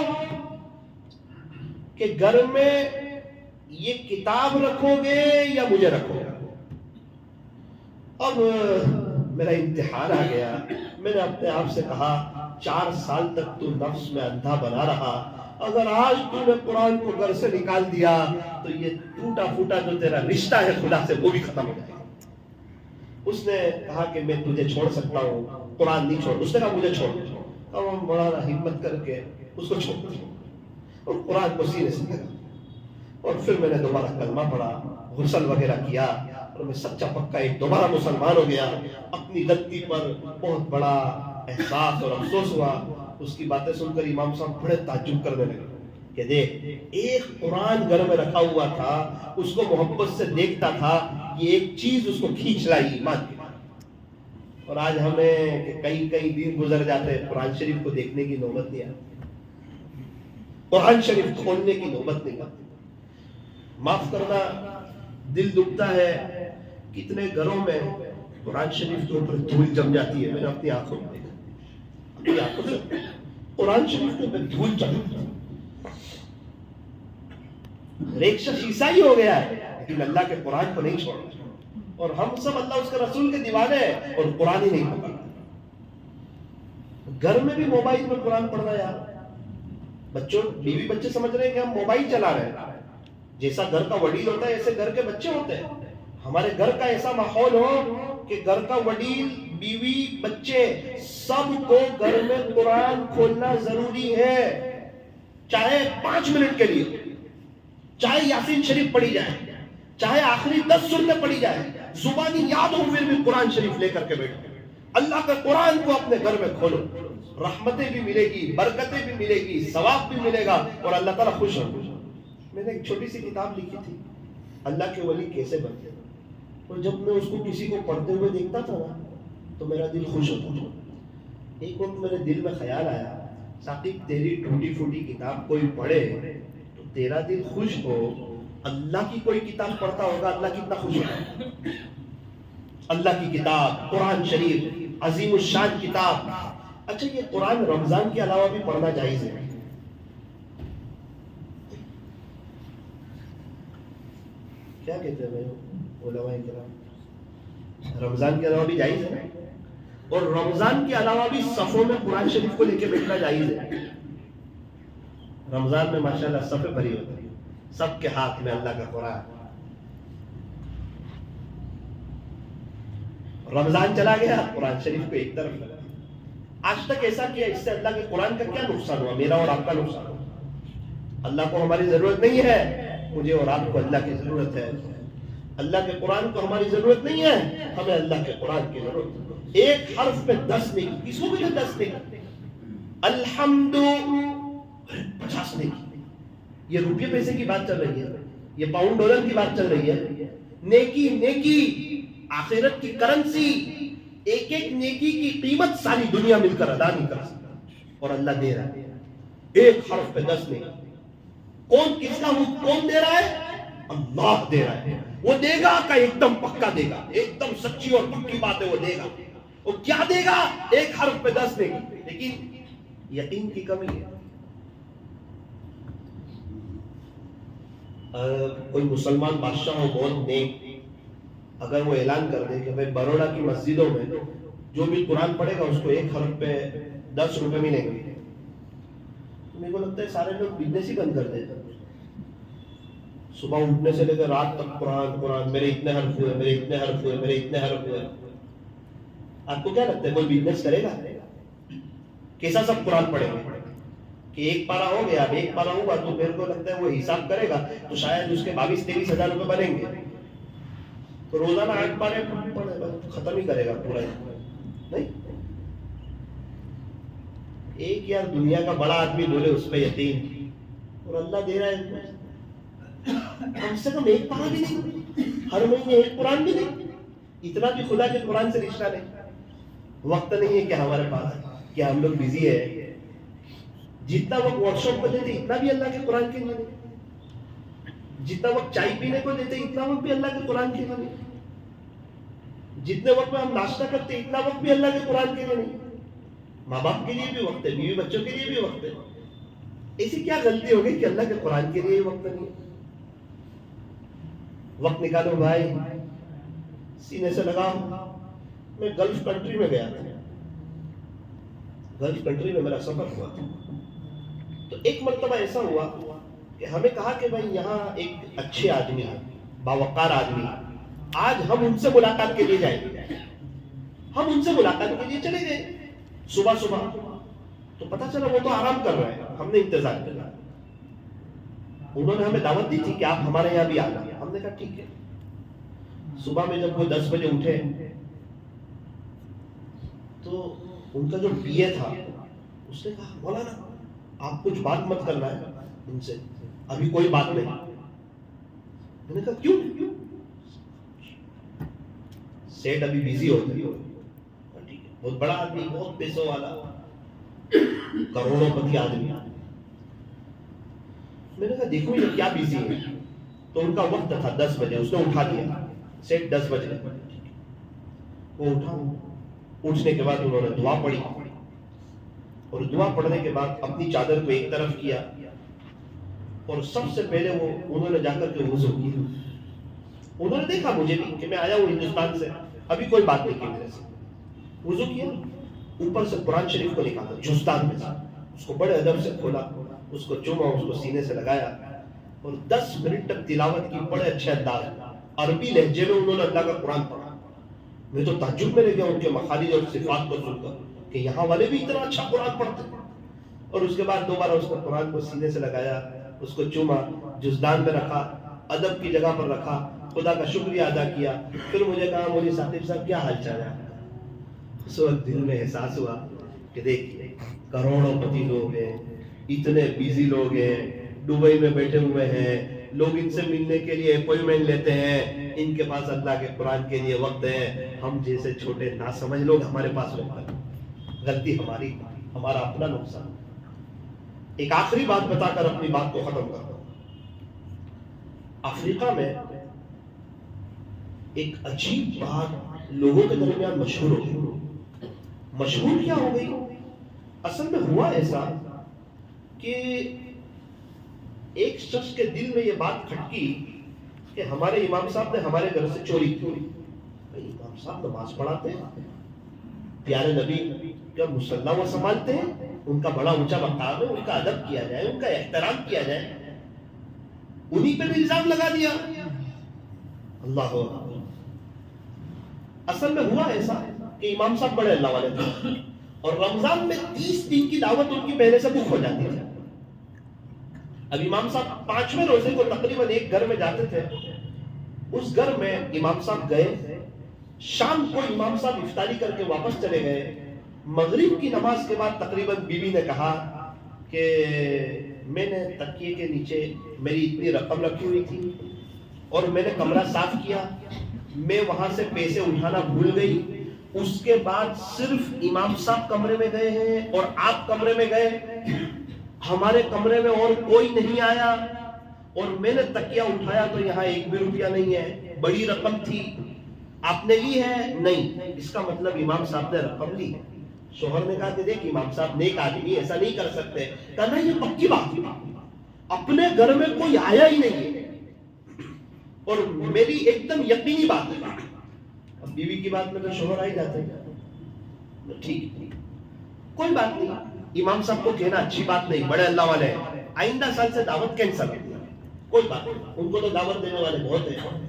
کہ گھر میں یہ کتاب رکھو گے یا مجھے رکھو گے؟ اب میرا امتحان آ گیا. میں نے اپنے آپ سے کہا, 4 سال تک تو نفس میں اندھا بنا رہا, اگر آج تو نے قرآن کو گھر سے نکال دیا تو یہ ٹوٹا پھوٹا جو تیرا رشتہ ہے خدا سے وہ بھی ختم ہو جائے گا. اس نے کہا کہ میں تجھے چھوڑ سکتا ہوں, قرآن نہیں چھوڑ. اس نے کہا مجھے چھوڑ. اب مولانا ہمت کر کے اس کو چھوڑ دیا اور قرآن کو سینے سے لگا. اور پھر میں نے دوبارہ کلمہ پڑھا, غسل وغیرہ کیا, اور میں سچا پکا ایک دوبارہ مسلمان ہو گیا. اپنی غلطی پر بہت بڑا احساس اور افسوس ہوا. اس کی باتیں سن کر امام صاحب بڑے تعجب کرنے لگے کہ دیکھ, ایک قرآن گھر میں رکھا ہوا تھا, اس کو محبت سے دیکھتا تھا, یہ ایک چیز اس کو کھینچ لائی ایمان کی. اور آج ہمیں کئی دن گزر جاتے ہیں, قرآن شریف کو دیکھنے کی نوبت نہیں آتی. قرآن شریف کھولنے کی نوبت نہیں آتی. معاف کرنا، دل دکھتا ہے کتنے گھروں میں قرآن شریف کے اوپر دھول جم جاتی ہے. میں نے اپنی آنکھوں میں دیکھا، اپنی آنکھوں سے قرآن شریف کے اوپر دھول جم جاتی ہے. ایک شخص عیسائی ہو گیا ہے لیکن اللہ کے قرآن کو نہیں چھوڑا، اور ہم سب اللہ اس کے رسول کے دیوانے ہیں اور قرآن ہی نہیں پڑھا. گھر میں بھی موبائل میں قرآن پڑھنا یار. بچوں، بیوی بچے سمجھ رہے ہیں کہ ہم موبائل چلا رہے ہیں. جیسا گھر کا وڈیل ہوتا ہے ایسے گھر کے بچے ہوتے ہیں. ہمارے گھر کا ایسا ماحول ہو کہ گھر کا وڈیل، بیوی، بچے سب کو گھر میں قرآن کھولنا ضروری ہے. چاہے 5 منٹ کے لیے، چاہے یاسین شریف پڑھی جائے، چاہے آخری 10 سورتیں پڑھی جائے، زبانی یاد ہو پھر بھی قرآن شریف لے کر کے بیٹھو. اللہ کا قرآن کو اپنے گھر میں کھولو. رحمتیں بھی ملے گی، برکتیں بھی ملے گی، ثواب بھی ملے گا اور اللہ تعالیٰ خوش ہو. میں نے ایک چھوٹی سی کتاب لکھی تھی، اللہ کے ولی کیسے بنتے، اور جب میں اس کو کسی کو پڑھتے ہوئے دیکھتا تھا نا تو میرا دل خوش ہوتا تھا. ایک وقت میرے دل میں خیال آیا، ثاقب تیری ٹوٹی پھوٹی کتاب کوئی پڑھے تو تیرا دل خوش ہو، اللہ کی کوئی کتاب پڑھتا ہوگا اللہ کتنا خوش ہوگا. اللہ کی کتاب قرآن شریف عظیم الشان کتاب. اچھا، یہ قرآن رمضان کے علاوہ بھی پڑھنا جائز ہے؟ کیا کہتے ہیں بھائی علماء کرام؟ رمضان کے علاوہ بھی جائز ہے، اور رمضان کے علاوہ بھی صفوں میں قرآن شریف کو لے کے بیٹھنا جائز ہے. رمضان میں ماشاءاللہ صفیں بھری ہوتی ہیں، سب کے ہاتھ میں اللہ کا قرآن. رمضان چلا گیا، قرآن شریف کو ایک طرف لگا. آج تک ایسا کیا، اس سے اللہ کے قرآن کا کیا نقصان ہوا؟ میرا اور آپ کا نقصان ہوا. اللہ کو ہماری ضرورت نہیں ہے، مجھے اور آپ کو اللہ کی ضرورت ہے. اللہ کے قرآن کو ہماری ضرورت نہیں ہے، ہمیں اللہ کے قرآن کی ضرورت ہے. ایک حرف پہ 10 نہیں، کس کو بھی 10 نہیں. الحمد 50 نہیں. یہ روپیے پیسے کی بات چل رہی ہے، یہ پاؤنڈ ڈالر کی بات چل رہی ہے. نیکی، نیکی آخرت کی کرنسی. ایک ایک نیکی کی قیمت ساری دنیا مل کر ادا نہیں کر سکتا، اور اللہ دے رہا ہے. ایک حرف پہ 10 نہیں. کون کس کا حکم کون دے رہا ہے؟ اللہ دے رہا ہے. وہ دے گا کا ایک دم پکا دے گا، ایک دم سچی اور پکی بات ہے، وہ دے گا. وہ کیا دے گا؟ ایک حرف پہ 10 نہیں. لیکن یقین کی کمی ہے. کوئی مسلمان بادشاہ ہو بہت نیک، اگر وہ اعلان کر دے کہ بھائی بروڑا کی مسجدوں میں جو بھی قرآن پڑھے گا اس کو ایک حرف پہ 10 روپے ملیں گے، میرے کو لگتا ہے سارے لوگ بزنس ہی بند کر دیتے. صبح اٹھنے سے لے کر رات تک قرآن قرآن، میرے اتنے حرف ہوئے، میرے اتنے حرف ہوئے، میرے اتنے حرف ہوئے. آپ کو کیا لگتا ہے کوئی بزنس کرے گا؟ کیسا سب قرآن پڑھے گا کہ ایک پارا ہو گیا، اب ایک پارا ہوگا تو میرے کو لگتا ہے وہ حساب کرے گا تو شاید اس کے 22-23 ہزار روپے بنیں گے. تو روزانہ 8 پارے ختم ہی کرے گا پورا نہیں. ایک یار دنیا کا بڑا آدمی بولے اس پہ یقین، اور اللہ دے رہا ہے کم سے کم ایک پارا بھی نہیں، ہر مہینے ایک قرآن بھی نہیں. اتنا بھی خدا کے قرآن سے رشتہ نہیں. وقت نہیں ہے کہ ہمارے پاس، کہ ہم لوگ بزی ہے. جتنا وقت واٹس ایپ کو دیتے اتنا بھی اللہ کے قرآن کے لیے نہیں. جتنا وقت چائے پینے کو دیتے اتنا وقت بھی اللہ کے قرآن کے لیے نہیں. جتنے وقت میں ہم ناشتہ کرتے اتنا وقت بھی اللہ کے قرآن کے لیے نہیں. ماں باپ کے لیے بھی وقت ہے، بیوی بچوں کے لیے بھی وقت ہے. ایسی کیا غلطی ہو گئی کہ اللہ کے قرآن کے لیے وقت نہیں ہے؟ وقت نکالو بھائی، سینے سے لگاؤ. میں گلف کنٹری میں گیا تھا، گلف کنٹری میں میرا سفر ہوا تھا. تو ایک مرتبہ ایسا ہوا کہ ہمیں کہا کہ بھائی یہاں ایک اچھے آدمی ہیں، باوقار آدمی، آج ہم ان سے ملاقات کے لیے جائیں گے. ہم ان سے ملاقات کے لیے چلے گئے صبح صبح. تو پتہ چلا وہ تو آرام کر رہے ہیں، ہم نے انتظار کیا. انہوں نے ہمیں دعوت دی تھی کہ آپ ہمارے یہاں بھی آنا. ہم نے کہا ٹھیک ہے. صبح میں جب وہ 10 بجے اٹھے تو ان کا جو پی اے تھا اس نے کہا مولانا آپ کچھ بات مت کرنا ہے ان سے، ابھی کوئی بات نہیں. میں نے کہا کیوں؟ سیٹ ابھی بیزی ہوتا ہے. ٹھیک ہے، بہت بڑا آدمی، بہت پیسوں والا، کروڑوں پتی آدمی. میں نے کہا دیکھو یہ کیا بیزی ہے. تو ان کا وقت تھا 10 بجے. اس نے اٹھا دیا سیٹ 10 بجے. وہ اٹھا. اٹھنے کے بعد انہوں نے دعا پڑھی اور دعا پڑھنے کے بعد اپنی چادر کو ایک طرف کیا اور سب سے پہلے انہوں نے جا کر کے وضو کیا. انہوں نے دیکھا مجھے بھی کہ میں آیا ہوں ہندوستان سے, ابھی کوئی بات نہیں کی میرے سے. وضو کیا, اوپر سے قرآن شریف کو نکالا جوستان میں سے, اس کو بڑے ادب سے کھولا, اس کو چوما, اس کو سینے سے لگایا اور 10 منٹ تک تلاوت کی بڑے اچھے انداز, عربی لہجے میں انہوں نے اللہ کا قرآن پڑھا. میں تو تعجب میں رہ گیا ان کے مخارج اور صفات کو سن کر کہ یہاں والے بھی اتنا اچھا قرآن پڑھتے ہیں. اور اس کے بعد دوبارہ اس کو قرآن کو سینے سے لگایا, اس کو چوما, جزدان میں رکھا, ادب کی جگہ پر رکھا, خدا کا شکریہ ادا کیا. پھر مجھے کہا مولوی ثاقب صاحب کیا حال چال ہے. اس وقت دل میں احساس ہوا کہ دیکھیے کروڑوں پتی لوگ ہیں, اتنے بیزی لوگ ہیں, دبئی میں بیٹھے ہوئے ہیں, لوگ ان سے ملنے کے لیے اپوائنٹمنٹ لیتے ہیں, ان کے پاس اللہ کے قرآن کے لیے وقت ہے. ہم جیسے چھوٹے ناسمجھ لوگ ہمارے پاس وقت ہے. غلطی ہماری, ہمارا اپنا نقصان. ایک آخری بات بتا کر اپنی بات کو ختم کرتا ہوں. افریقہ میں ایک عجیب بات لوگوں کے درمیان مشہور ہو گئی. مشہور کیا ہو گئی؟ اصل میں ہوا ایسا کہ ایک شخص کے دل میں یہ بات کھٹکی کہ ہمارے امام صاحب نے ہمارے گھر سے چوری کی. امام صاحب نماز پڑھاتے ہیں, پیارے نبی کا مصلی وہ سنبھالتے ہیں, ان کا بڑا اونچا مقام ہے, ان کا ادب کیا جائے, ان کا احترام کیا جائے, انہی پہ بھی الزام لگا دیا. اللہ اکبر. اصل میں ہوا ایسا کہ امام صاحب بڑے اللہ والے تھے اور رمضان میں 30 دن کی دعوت ان کی پہلے سے بک ہو جاتی تھی. اب امام صاحب 5ویں روزے کو تقریباً ایک گھر میں جاتے تھے. اس گھر میں امام صاحب گئے, شام کو امام صاحب افطاری کر کے واپس چلے گئے. مغرب کی نماز کے بعد تقریباً بیوی نے کہا کہ میں نے تکیے کے نیچے میری اتنی رقم رکھی ہوئی تھی اور میں نے کمرہ صاف کیا, میں وہاں سے پیسے اٹھانا بھول گئی. اس کے بعد صرف امام صاحب کمرے میں گئے ہیں اور آپ کمرے میں گئے, ہمارے کمرے میں اور کوئی نہیں آیا, اور میں نے تکیہ اٹھایا تو یہاں 1 بھی روپیہ نہیں ہے. بڑی رقم تھی, آپ نے لی ہے؟ نہیں. اس کا مطلب امام صاحب نے رقم لی ہے. شوہر نے کہا کہ دیکھ امام صاحب نیک آدمی, ایسا نہیں کر سکتے. کہا نہیں, یہ پکی بات ہے, اپنے گھر میں کوئی آیا ہی نہیں ہے اور میری ایک دم یقینی بات ہے. اب بیوی کی بات میں تو شوہر آ ہی جاتے ہیں. ٹھیک, کوئی بات نہیں. امام صاحب کو کہنا اچھی بات نہیں, بڑے اللہ والے ہیں, آئندہ سال سے دعوت کینسل. کوئی بات نہیں, ان کو تو دعوت دینے والے بہت ہیں.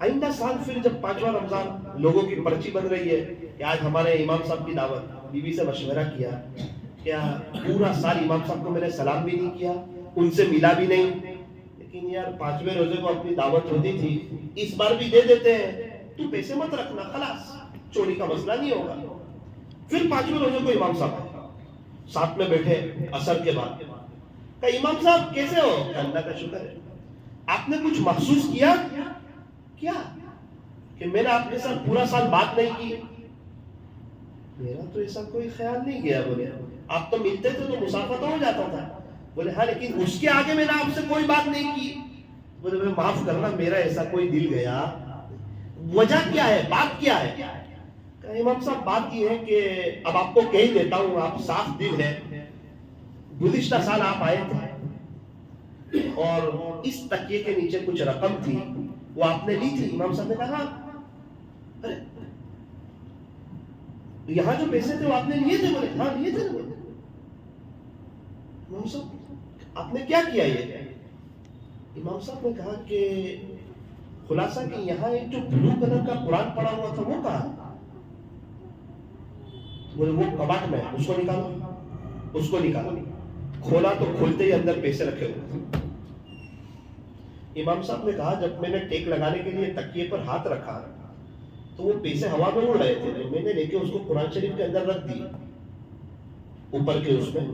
آئندہ سال پھر جب 5واں رمضان لوگوں کی پرچی بن رہی ہے کہ آج ہمارے امام صاحب کی دعوت, بیوی سے مشورہ کیا, کیا پورا سال امام صاحب کو میں نے سلام بھی نہیں کیا, ان سے ملا بھی نہیں, لیکن یار 5ویں روزے کو اپنی دعوت ہوتی تھی, اس بار بھی دے دیتے ہیں, تو پیسے مت رکھنا, خلاص چوری کا مسئلہ نہیں ہوگا. پھر 5ویں روزے کو امام صاحب ساتھ میں بیٹھے عصر کے بعد. کہ امام صاحب کیسے ہو؟ اللہ کا شکر ہے. آپ نے کچھ محسوس کیا کہ میں نے آپ کے ساتھ پورا سال بات نہیں کی؟ میرا تو ایسا کوئی خیال نہیں گیا. بولے آپ تو ملتے تھے تو مسافہ ہو جاتا تھا. بولے ہاں, لیکن اس کے آگے میں نے آپ سے کوئی بات نہیں کی. بولے میں معاف کرنا, میرا ایسا کوئی دل گیا. وجہ کیا ہے, بات کیا ہے؟ کہ امام صاحب بات یہ ہے کہ اب آپ کو کہہ ہی دیتا ہوں, آپ صاف دل ہے. گزشتہ سال آپ آئے تھے اور اس تکیے کے نیچے کچھ رقم تھی, وہ آپ نے لی تھی. امام صاحب نے کہا ارے یہاں جو پیسے تھے وہ آپ نے لیے تھے؟ بولے ہاں لیے تھے. امام صاحب آپ نے کیا کیا؟ یہ امام صاحب نے کہا کہ خلاصہ کہ یہاں ایک جو بلو کلر کا قرآن پڑا ہوا تھا وہ کہاں؟ بولے وہ کباٹ میں, اس کو نکالو. اس کو نکالا, کھولا تو کھولتے ہی اندر پیسے رکھے ہوئے. امام صاحب نے کہا جب میں نے ٹیک لگانے کے لیے تکیے پر ہاتھ رکھا تو وہ پیسے ہوا میں اڑ رہے تھے, تو میں نے لے کے اس کو قرآن شریف کے اندر رکھ دی اوپر کے اس میں.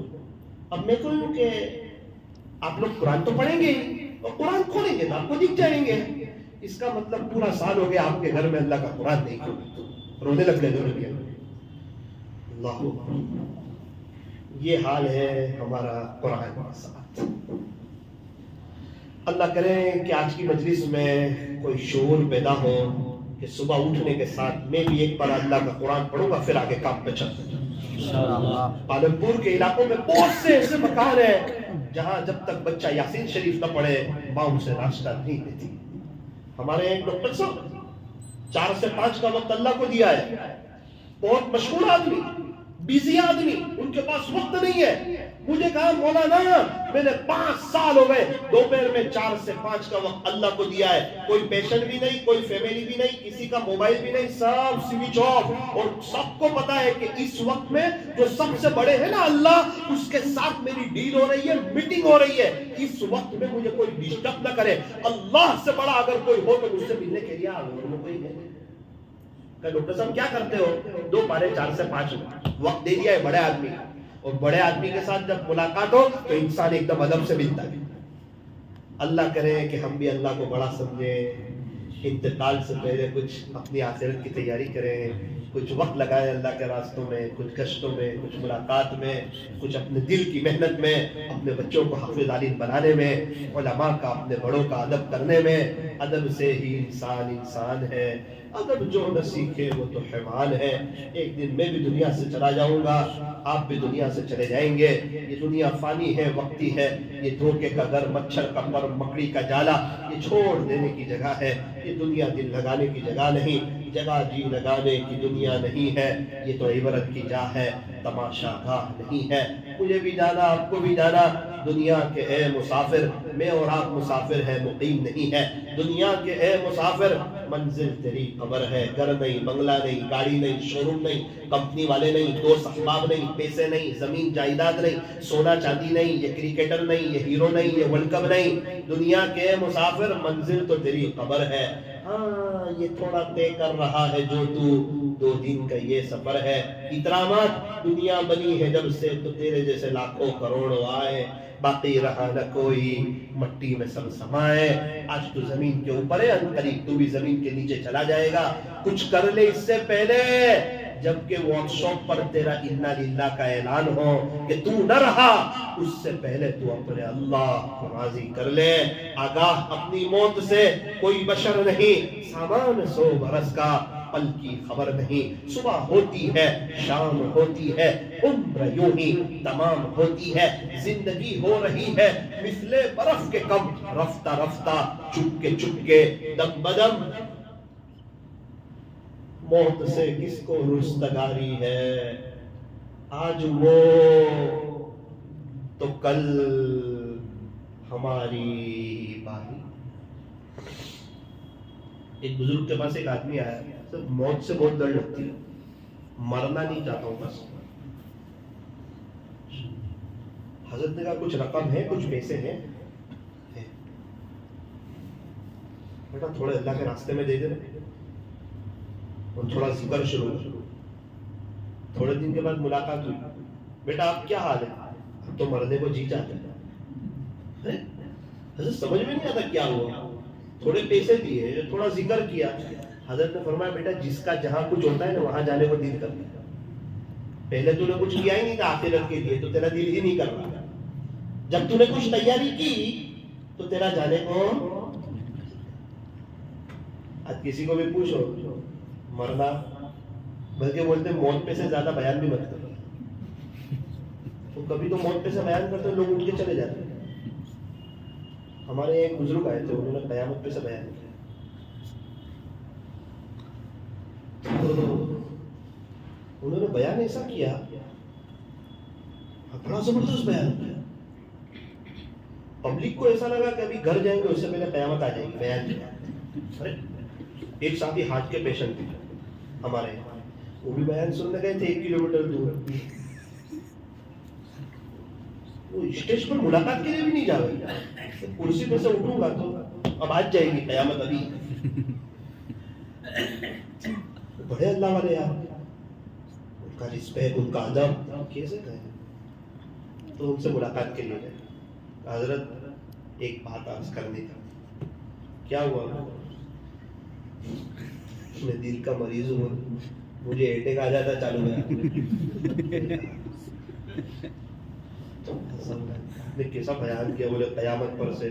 اب میں کہوں کہ آپ لوگ قرآن تو پڑھیں گے اور قرآن کھولیں گے تو آپ کو دکھ جائیں گے. اس کا مطلب پورا سال ہو گیا آپ کے گھر میں اللہ کا قرآن نہیں کھولے. رونے لگ گئے دونوں. اللہ, یہ حال ہے ہمارا قرآن کے ساتھ. اللہ کرے کہ آج کی مجلس میں کوئی شعور پیدا ہو کہ صبح اٹھنے کے ساتھ میں بھی ایک بار اللہ کا قرآن پڑھوں گا، پھر آگے کام پہ چلتا ہوں۔ پالنپور کے علاقوں میں بہت سے ایسے مکان ہیں جہاں جب تک بچہ یاسین شریف نہ پڑھے ماں اسے ناشتہ نہیں دیتی۔ ہمارے ایک ڈاکٹر صاحب 4 سے 5 کا وقت اللہ کو دیا ہے، بہت مشہور آدمی، بیزی آدمی، ان کے پاس وقت نہیں ہے۔ مجھے کہا مولانا میں نے 5 سال ہو گئے دوپہر میں 4 سے 5 کا وقت اللہ کو دیا ہے، کوئی پیشنٹ بھی نہیں، کوئی فیملی بھی نہیں، کسی کا موبائل بھی نہیں، سب سوئچ آف، اور سب کو پتا ہے کہ اس وقت میں جو سب سے بڑے ہیں نا اللہ، اس کے ساتھ میری ڈیل ہو رہی ہے، میٹنگ ہو رہی ہے، اس وقت میں مجھے کوئی ڈسٹرب نہ کرے۔ اللہ سے بڑا اگر کوئی ہو تو مجھ سے ملنے کے لیے کوئی ہے۔ کہ ڈاکٹر صاحب کیا کرتے ہو؟ 2 پارے 4 سے 5 وقت دے دیا ہے بڑے آدمی، اور بڑے آدمی کے ساتھ جب ملاقات ہو تو انسان ایک دم ادب سے ملتا ہے۔ اللہ کرے کہ ہم بھی اللہ کو بڑا سمجھیں، انتقال سے پہلے کچھ اپنی آخرت کی تیاری کریں، کچھ وقت لگائیں اللہ کے راستوں میں، کچھ کشتوں میں، کچھ ملاقات میں، کچھ اپنے دل کی محنت میں، اپنے بچوں کو حافظ عالم بنانے میں، علماء کا اپنے بڑوں کا ادب کرنے میں۔ ادب سے ہی انسان ہے، ادب جو نہ سیکھے وہ تو حیوان ہے۔ ایک دن میں بھی دنیا سے چلا جاؤں گا، آپ بھی دنیا سے چلے جائیں گے۔ یہ دنیا فانی ہے، وقتی ہے، یہ دھوکے کا گھر، مچھر کا پر، مکڑی کا جالا، یہ چھوڑ دینے کی جگہ ہے۔ یہ دنیا دل لگانے کی جگہ نہیں، جگہ جی لگانے کی دنیا نہیں ہے۔ یہ تو عبرت کی جا ہے، تماشا گاہ نہیں ہے۔ مجھے بھی جانا، آپ کو بھی جانا۔ دنیا کے اے مسافر، میں اور آپ مسافر ہیں، مقیم نہیں ہے۔ دنیا کے اے مسافر، منزل تیری قبر ہے۔ گھر نہیں، بنگلہ نہیں، گاڑی نہیں، شو روم نہیں، کمپنی والے نہیں، دوست احباب نہیں، پیسے نہیں، زمین جائیداد نہیں، سونا چاندی نہیں، یہ کرکٹر نہیں، یہ ہیرو نہیں، یہ ورلڈ کپ نہیں۔ دنیا کے مسافر، منزل تو تیری قبر ہے۔ ہاں یہ تھوڑا طے کر رہا ہے جو تو، 2 دن کا یہ سفر ہے۔ اترامات دنیا بنی ہے جب سے تو تیرے جیسے لاکھوں کروڑوں آئے، باقی رہا نہ کوئی، مٹی میں سب سمائے۔ آج تو زمین کے اوپر ہے، قریب تو بھی زمین کے نیچے چلا جائے گا۔ کچھ کر لے اس سے پہلے، جبکہ واٹس ایپ پر تیرا انا للہ کا اعلان ہو کہ تو نہ رہا، اس سے پہلے تو اپنے اللہ کو راضی کر لے۔ آگاہ اپنی موت سے کوئی بشر نہیں، سامان 100 برس کا، پل کی خبر نہیں۔ صبح ہوتی ہے، شام ہوتی ہے، عمر یوں ہی تمام ہوتی ہے۔ زندگی ہو رہی ہے مثل برف کے کم، رفتہ رفتہ، چپ کے دم بدم۔ موت سے کس کو رستگاری ہے، آج وہ تو کل ہماری باری۔ ایک بزرگ کے پاس ایک آدمی آیا، سب موت سے بہت ڈر لگتی ہے، مرنا نہیں چاہتا ہوں بس۔ حضرت نے کہا کچھ رقم ہے، کچھ پیسے ہیں، بیٹا تھوڑے اللہ کے راستے میں دے دے، اور تھوڑا ذکر شروع۔ تھوڑے دن کے بعد ملاقات ہوئی، بیٹا آپ کیا حال ہے؟ اب تو مرنے کو جی چاہتے ہیں۔ حضرت سمجھ میں نہیں آتا کیا ہوا، تھوڑے پیسے دیے، تھوڑا ذکر کیا۔ حضرت نے فرمایا بیٹا جس کا جہاں کچھ ہوتا ہے نا وہاں جانے کو دل کرتا ہے۔ پہلے تو نے کچھ کیا ہی نہیں تھا آخرت کے لیے، تو تیرا دل ہی نہیں کر رہا۔ جب تو نے کچھ تیاری کی تو تیرا جانے کو۔ آج کسی کو بھی پوچھو مرنا، بلکہ بولتے موت پہ سے زیادہ بیان بھی مت کرو، تو کبھی تو موت پہ سے بیان کرتے لوگ اٹھ کے چلے جاتے ہیں۔ ہمارے ایک بزرگ آئے تھے، انہوں نے قیامت پہ سے بیان کیا، انہوں نے بیان ایسا کیا، بڑا زبردست بیان کیا، پبلک کو ایسا لگا کہ ابھی گھر جائیں گے اس سے پہلے قیامت آ جائے گی۔ بیان کیا، ایک ساتھی ہارٹ کے پیشنٹ تھے ہمارے، وہ بھی بیان سننے گئے تھے 1 کلومیٹر دور، وہ اسٹیج پر ملاقات کے لیے بھی نہیں جا رہے، کرسی پہ سے اٹھوں گا تو اب آج جائے گی قیامت ابھی۔ بڑے اللہ والے یار، ان کا رسپیکٹ، ان کا ادب کیسے کہیں، تو ان سے ملاقات کے لیے گئے۔ حضرت ایک بات عرض کرنی تھا۔ کیا ہوا، میں دل کا مریض ہوں، مجھے اٹیک آ جاتا چالو میں۔ نے کیسا بیان کیا، بولے قیامت پر سے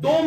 2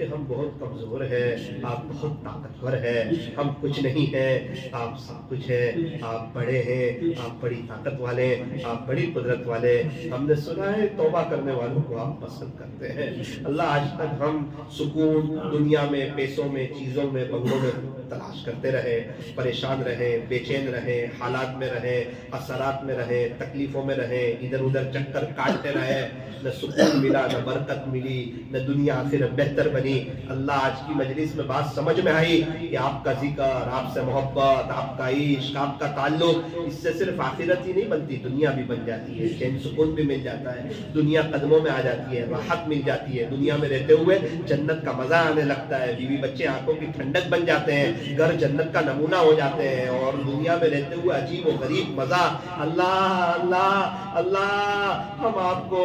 کہ ہم بہت کمزور ہیں، آپ بہت طاقتور ہیں، ہم کچھ نہیں ہیں، آپ سب کچھ ہیں، آپ بڑے ہیں، آپ بڑی طاقت والے، آپ بڑی قدرت والے۔ ہم نے سنا ہے توبہ کرنے والوں کو آپ پسند کرتے ہیں۔ اللہ آج تک ہم سکون دنیا میں، پیسوں میں، چیزوں میں، بنگلوں میں تلاش کرتے رہے، پریشان رہے، بے چین رہے، حالات میں رہے، اثرات میں رہے، تکلیفوں میں رہے، ادھر ادھر چکر کاٹتے رہے، نہ سکون ملا، نہ برکت ملی، نہ دنیا آخرت بہتر بنی۔ اللہ آج کی مجلس میں بات سمجھ میں آئی کہ آپ کا ذکر، آپ سے محبت، آپ کا عشق، آپ کا تعلق، اس سے صرف آخرت ہی نہیں بنتی، دنیا بھی بن جاتی ہے، چین سکون بھی مل جاتا ہے، دنیا قدموں میں آ جاتی ہے، راحت مل جاتی ہے، دنیا میں رہتے ہوئے جنت کا مزہ آنے لگتا ہے، بیوی بچے آنکھوں کی ٹھنڈک بن جاتے ہیں، گھر جنت کا نمونہ ہو جاتے ہیں، اور دنیا میں رہتے ہوئے عجیب و غریب مزہ۔ اللہ اللہ اللہ، ہم آپ کو،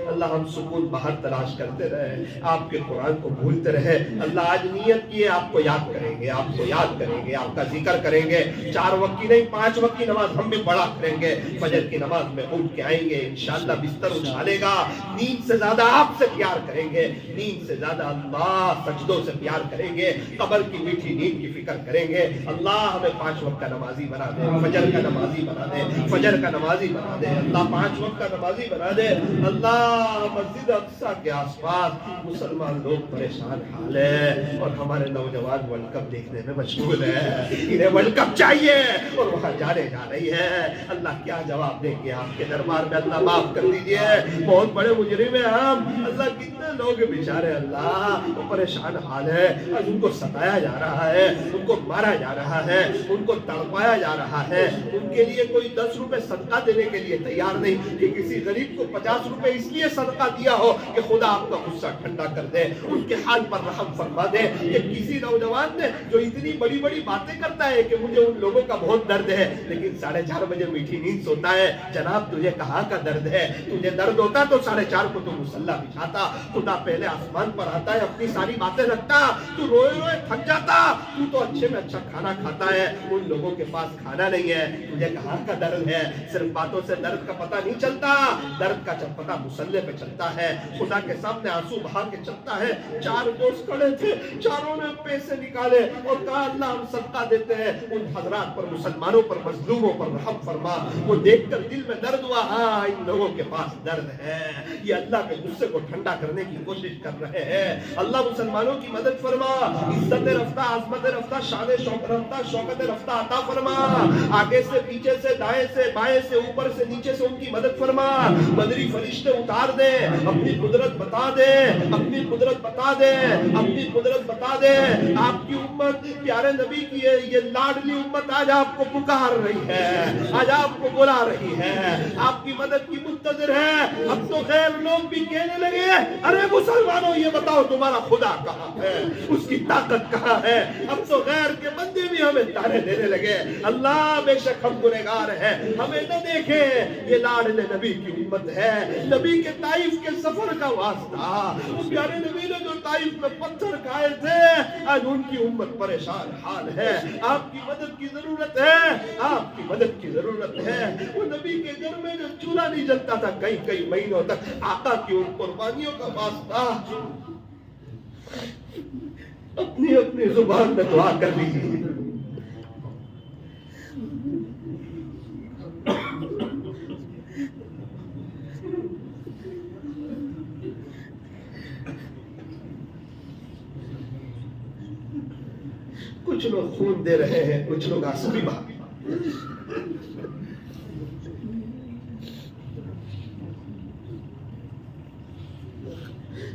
اللہ ہم سکون باہر تلاش کرتے رہے، آپ کے قرآن کو بھولتے رہے۔ اللہ آج نیت کیے آپ کو یاد کریں گے، آپ کو یاد کریں گے، آپ کا ذکر کریں گے، 4 وقت کی نہیں 5 وقت کی نماز ہم بھی پڑھا کریں گے، فجر کی نماز میں اٹھ کے آئیں گے، انشاءاللہ بستر اچھالے گا، نیند سے زیادہ آپ سے پیار کریں گے، نیند سے زیادہ اللہ سجدوں سے پیار کریں گے، قبر کی میٹھی نیند کی فکر کریں گے۔ اللہ ہمیں 5 وقت کا نمازی بنا دے، فجر کا نمازی بنا دے، فجر کا نمازی بنا دے، اللہ 5 وقت کا نمازی بنا دے۔ اللہ مسجد اقصی کے آس پاس مسلمان لوگ پریشان حال ہے، اور ہمارے نوجوان ورلڈ کپ دیکھنے میں مشغول ہے، انہیں ورلڈ کپ چاہیے اور وہاں جانے جا رہی ہے۔ اللہ کیا جواب دیں گے آپ کے دربار میں؟ اللہ معاف کر دیجئے، بہت بڑے مجرم ہیں ہم۔ اللہ کتنے لوگ بیچارے اللہ وہ پریشان حال ہے، ان کو ستایا جا رہا ہے، ان کو مارا جا رہا ہے، ان کو تڑپایا جا رہا ہے، ان کے لیے کوئی 10 روپے صدقہ دینے کے لیے تیار نہیں کہ کسی غریب کو 50 روپے اس لیے صدقہ دیا ہو کہ خدا آپ کا غصہ ٹھنڈا کر دے، ان کے حال پر رحم فرما دے۔ کہ کسی نوجوان نے جو اتنی بڑی بڑی باتیں کرتا ہے کہ مجھے ان لوگوں کا بہت درد ہے، لیکن 4:30 بجے میٹھی نیند سوتا ہے۔ جناب تجھے کہاں کا درد ہے؟ تجھے درد ہوتا تو 4:30 کو تو مصلی بچھاتا، خدا پہلے آسمان پر آتا ہے، اپنی ساری باتیں رکھتا، تو روئے روئے تھک جاتا، تو تو اچھے میں اچھا کھانا کھاتا ہے، ان لوگوں کے پاس کھانا نہیں ہے، تجھے کہاں کا درد ہے؟ صرف باتوں سے درد کا پتہ نہیں چلتا، درد کا جب پتہ مصلی پہ چلتا ہے، خدا کے سامنے آنسو بہا کے چلتا ہے۔ 4 دوست کھڑے تھے، چاروں نے پیسے نکالے اور کہا اللہ ہم صدقہ دیتے ہیں، ان حضرات پر، مسلمانوں پر، مظلوموں پر رحم فرما۔ وہ دیکھ کر دل میں درد ہوا، ہاں ان لوگوں کے پاس درد ہے، یہ اللہ کے غصے کو ٹھنڈا کرنے کی کوشش کر رہے ہیں۔ اللہ مسلمانوں کی مدد فرما، عزت رفتہ، عظمت رفتہ، شان شوکت رفتہ، شوکت رفتہ عطا فرما، آگے سے پیچھے سے دائیں سے بائیں سے اوپر سے نیچے سے ان کی مدد فرما۔ بدری فرشتے اتار دے، اپنی قدرت بتا دے، اپنی قدرت بتا دے، اپنی قدرت بتا دے۔ آپ کی امت، پیارے نبی کی یہ لاڈلی امت آج آپ کو پکار رہی ہے، آج آپ کو بلا رہی ہے، آپ کی مدد کی منتظر ہے۔ اب تو غیر لوگ بھی کہنے لگے ارے مسلمانوں یہ بتاؤ تمہارا خدا کہاں ہے، اس کی طاقت کہاں ہے؟ اب تو غیر کے بندے بھی ہمیں تانے دینے لگے۔ اللہ بے شک ہم گنہگار ہیں، ہمیں نہ دیکھیں، یہ لاڈلے نبی کی امت ہے، نبی کے طائف کے سفر کا واسطہ، اس پیارے نبی نے جو طائف میں پتھر کھائے تھے، آج ان کی امت پریشان حال ہے۔ آپ کی مدد کی ضرورت ہے، آپ کی مدد کی ضرورت ہے۔ وہ نبی کے گھر میں جو چولہا نہیں جلتا تھا کئی مہینوں تک، آقا کی ان قربانیوں کا واسطہ اپنی زبان میں دعا کر لیجیے۔ کچھ لوگ خون دے رہے ہیں، کچھ لوگ آنسو بھی بہا۔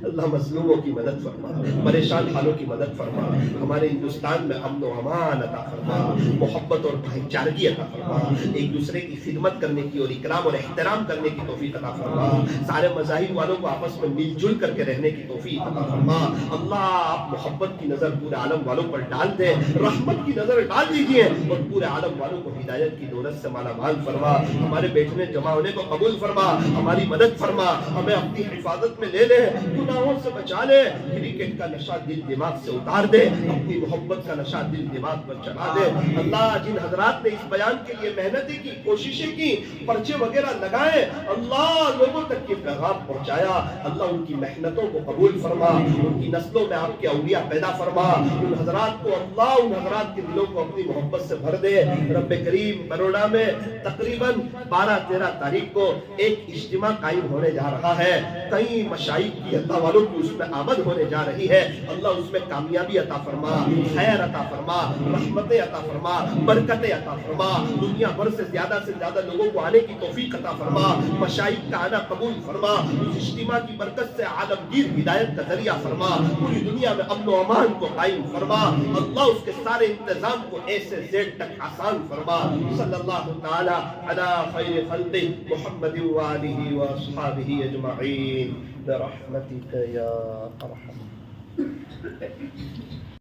اللہ مظلوموں کی مدد فرما، پریشان حالوں کی مدد فرما، ہمارے ہندوستان میں امن و امان عطا فرما، محبت اور بھائی چارگی عطا فرما، ایک دوسرے کی خدمت کرنے کی اور اکرام اور احترام کرنے کی توفیق عطا فرما، سارے مذاہب والوں کو آپس میں مل جل کر کے رہنے کی توفیق عطا فرما۔ اللہ آپ محبت کی نظر پورے عالم والوں پر ڈال دیں، رحمت کی نظر ڈال دیجئے اور پورے عالم والوں کو ہدایت کی دولت سے مالا مال فرما، ہمارے بیٹھنے جمع ہونے کو قبول فرما، ہماری مدد فرما، ہمیں اپنی حفاظت میں لے لے، گناہوں گناہوں سے بچا لے، کرکٹ کا نشہ دل دماغ سے اتار دے، اپنی محبت کا نشہ دل دماغ پر چڑھا دے۔ اللہ جن حضرات نے اس بیان کے لیے محنتیں کی، کوششیں کی، پرچے وغیرہ لگائے، اللہ لوگوں تک یہ پیغام پہنچایا، اللہ ان کی محنتوں کو قبول فرما، ان کی نسلوں میں آپ کے اولیاء پیدا فرما، ان حضرات کو اللہ ان حضرات کے دلوں کو اپنی محبت سے بھر دے۔ رب کریم بروڑا میں تقریباً 12-13 تاریخ کو ایک اجتماع قائم ہونے جا رہا ہے، کئی مشائخ کی اللہ والوں کی اس میں آمد ہونے جا رہی ہے، اللہ اس میں کامیابی عطا فرما، خیر عطا فرما، رحمتیں عطا فرما، برکتیں عطا فرما، دنیا بھر سے زیادہ لوگوں کو آنے کی توفیق عطا فرما، مشائخ کا آنا قبول فرما، اس اجتماع کی برکت سے عالمگیر ہدایت کا ذریعہ فرما، پوری دنیا میں امن و امان کو قائم فرما، اللہ اس کے سارے انتظام کو اے سے زیڈ تک آسان فرما۔ صلی اللہ تعالی علی خیر خلق محمد وآلہ واصحابہ اجمعین برحمتک یا ارحم۔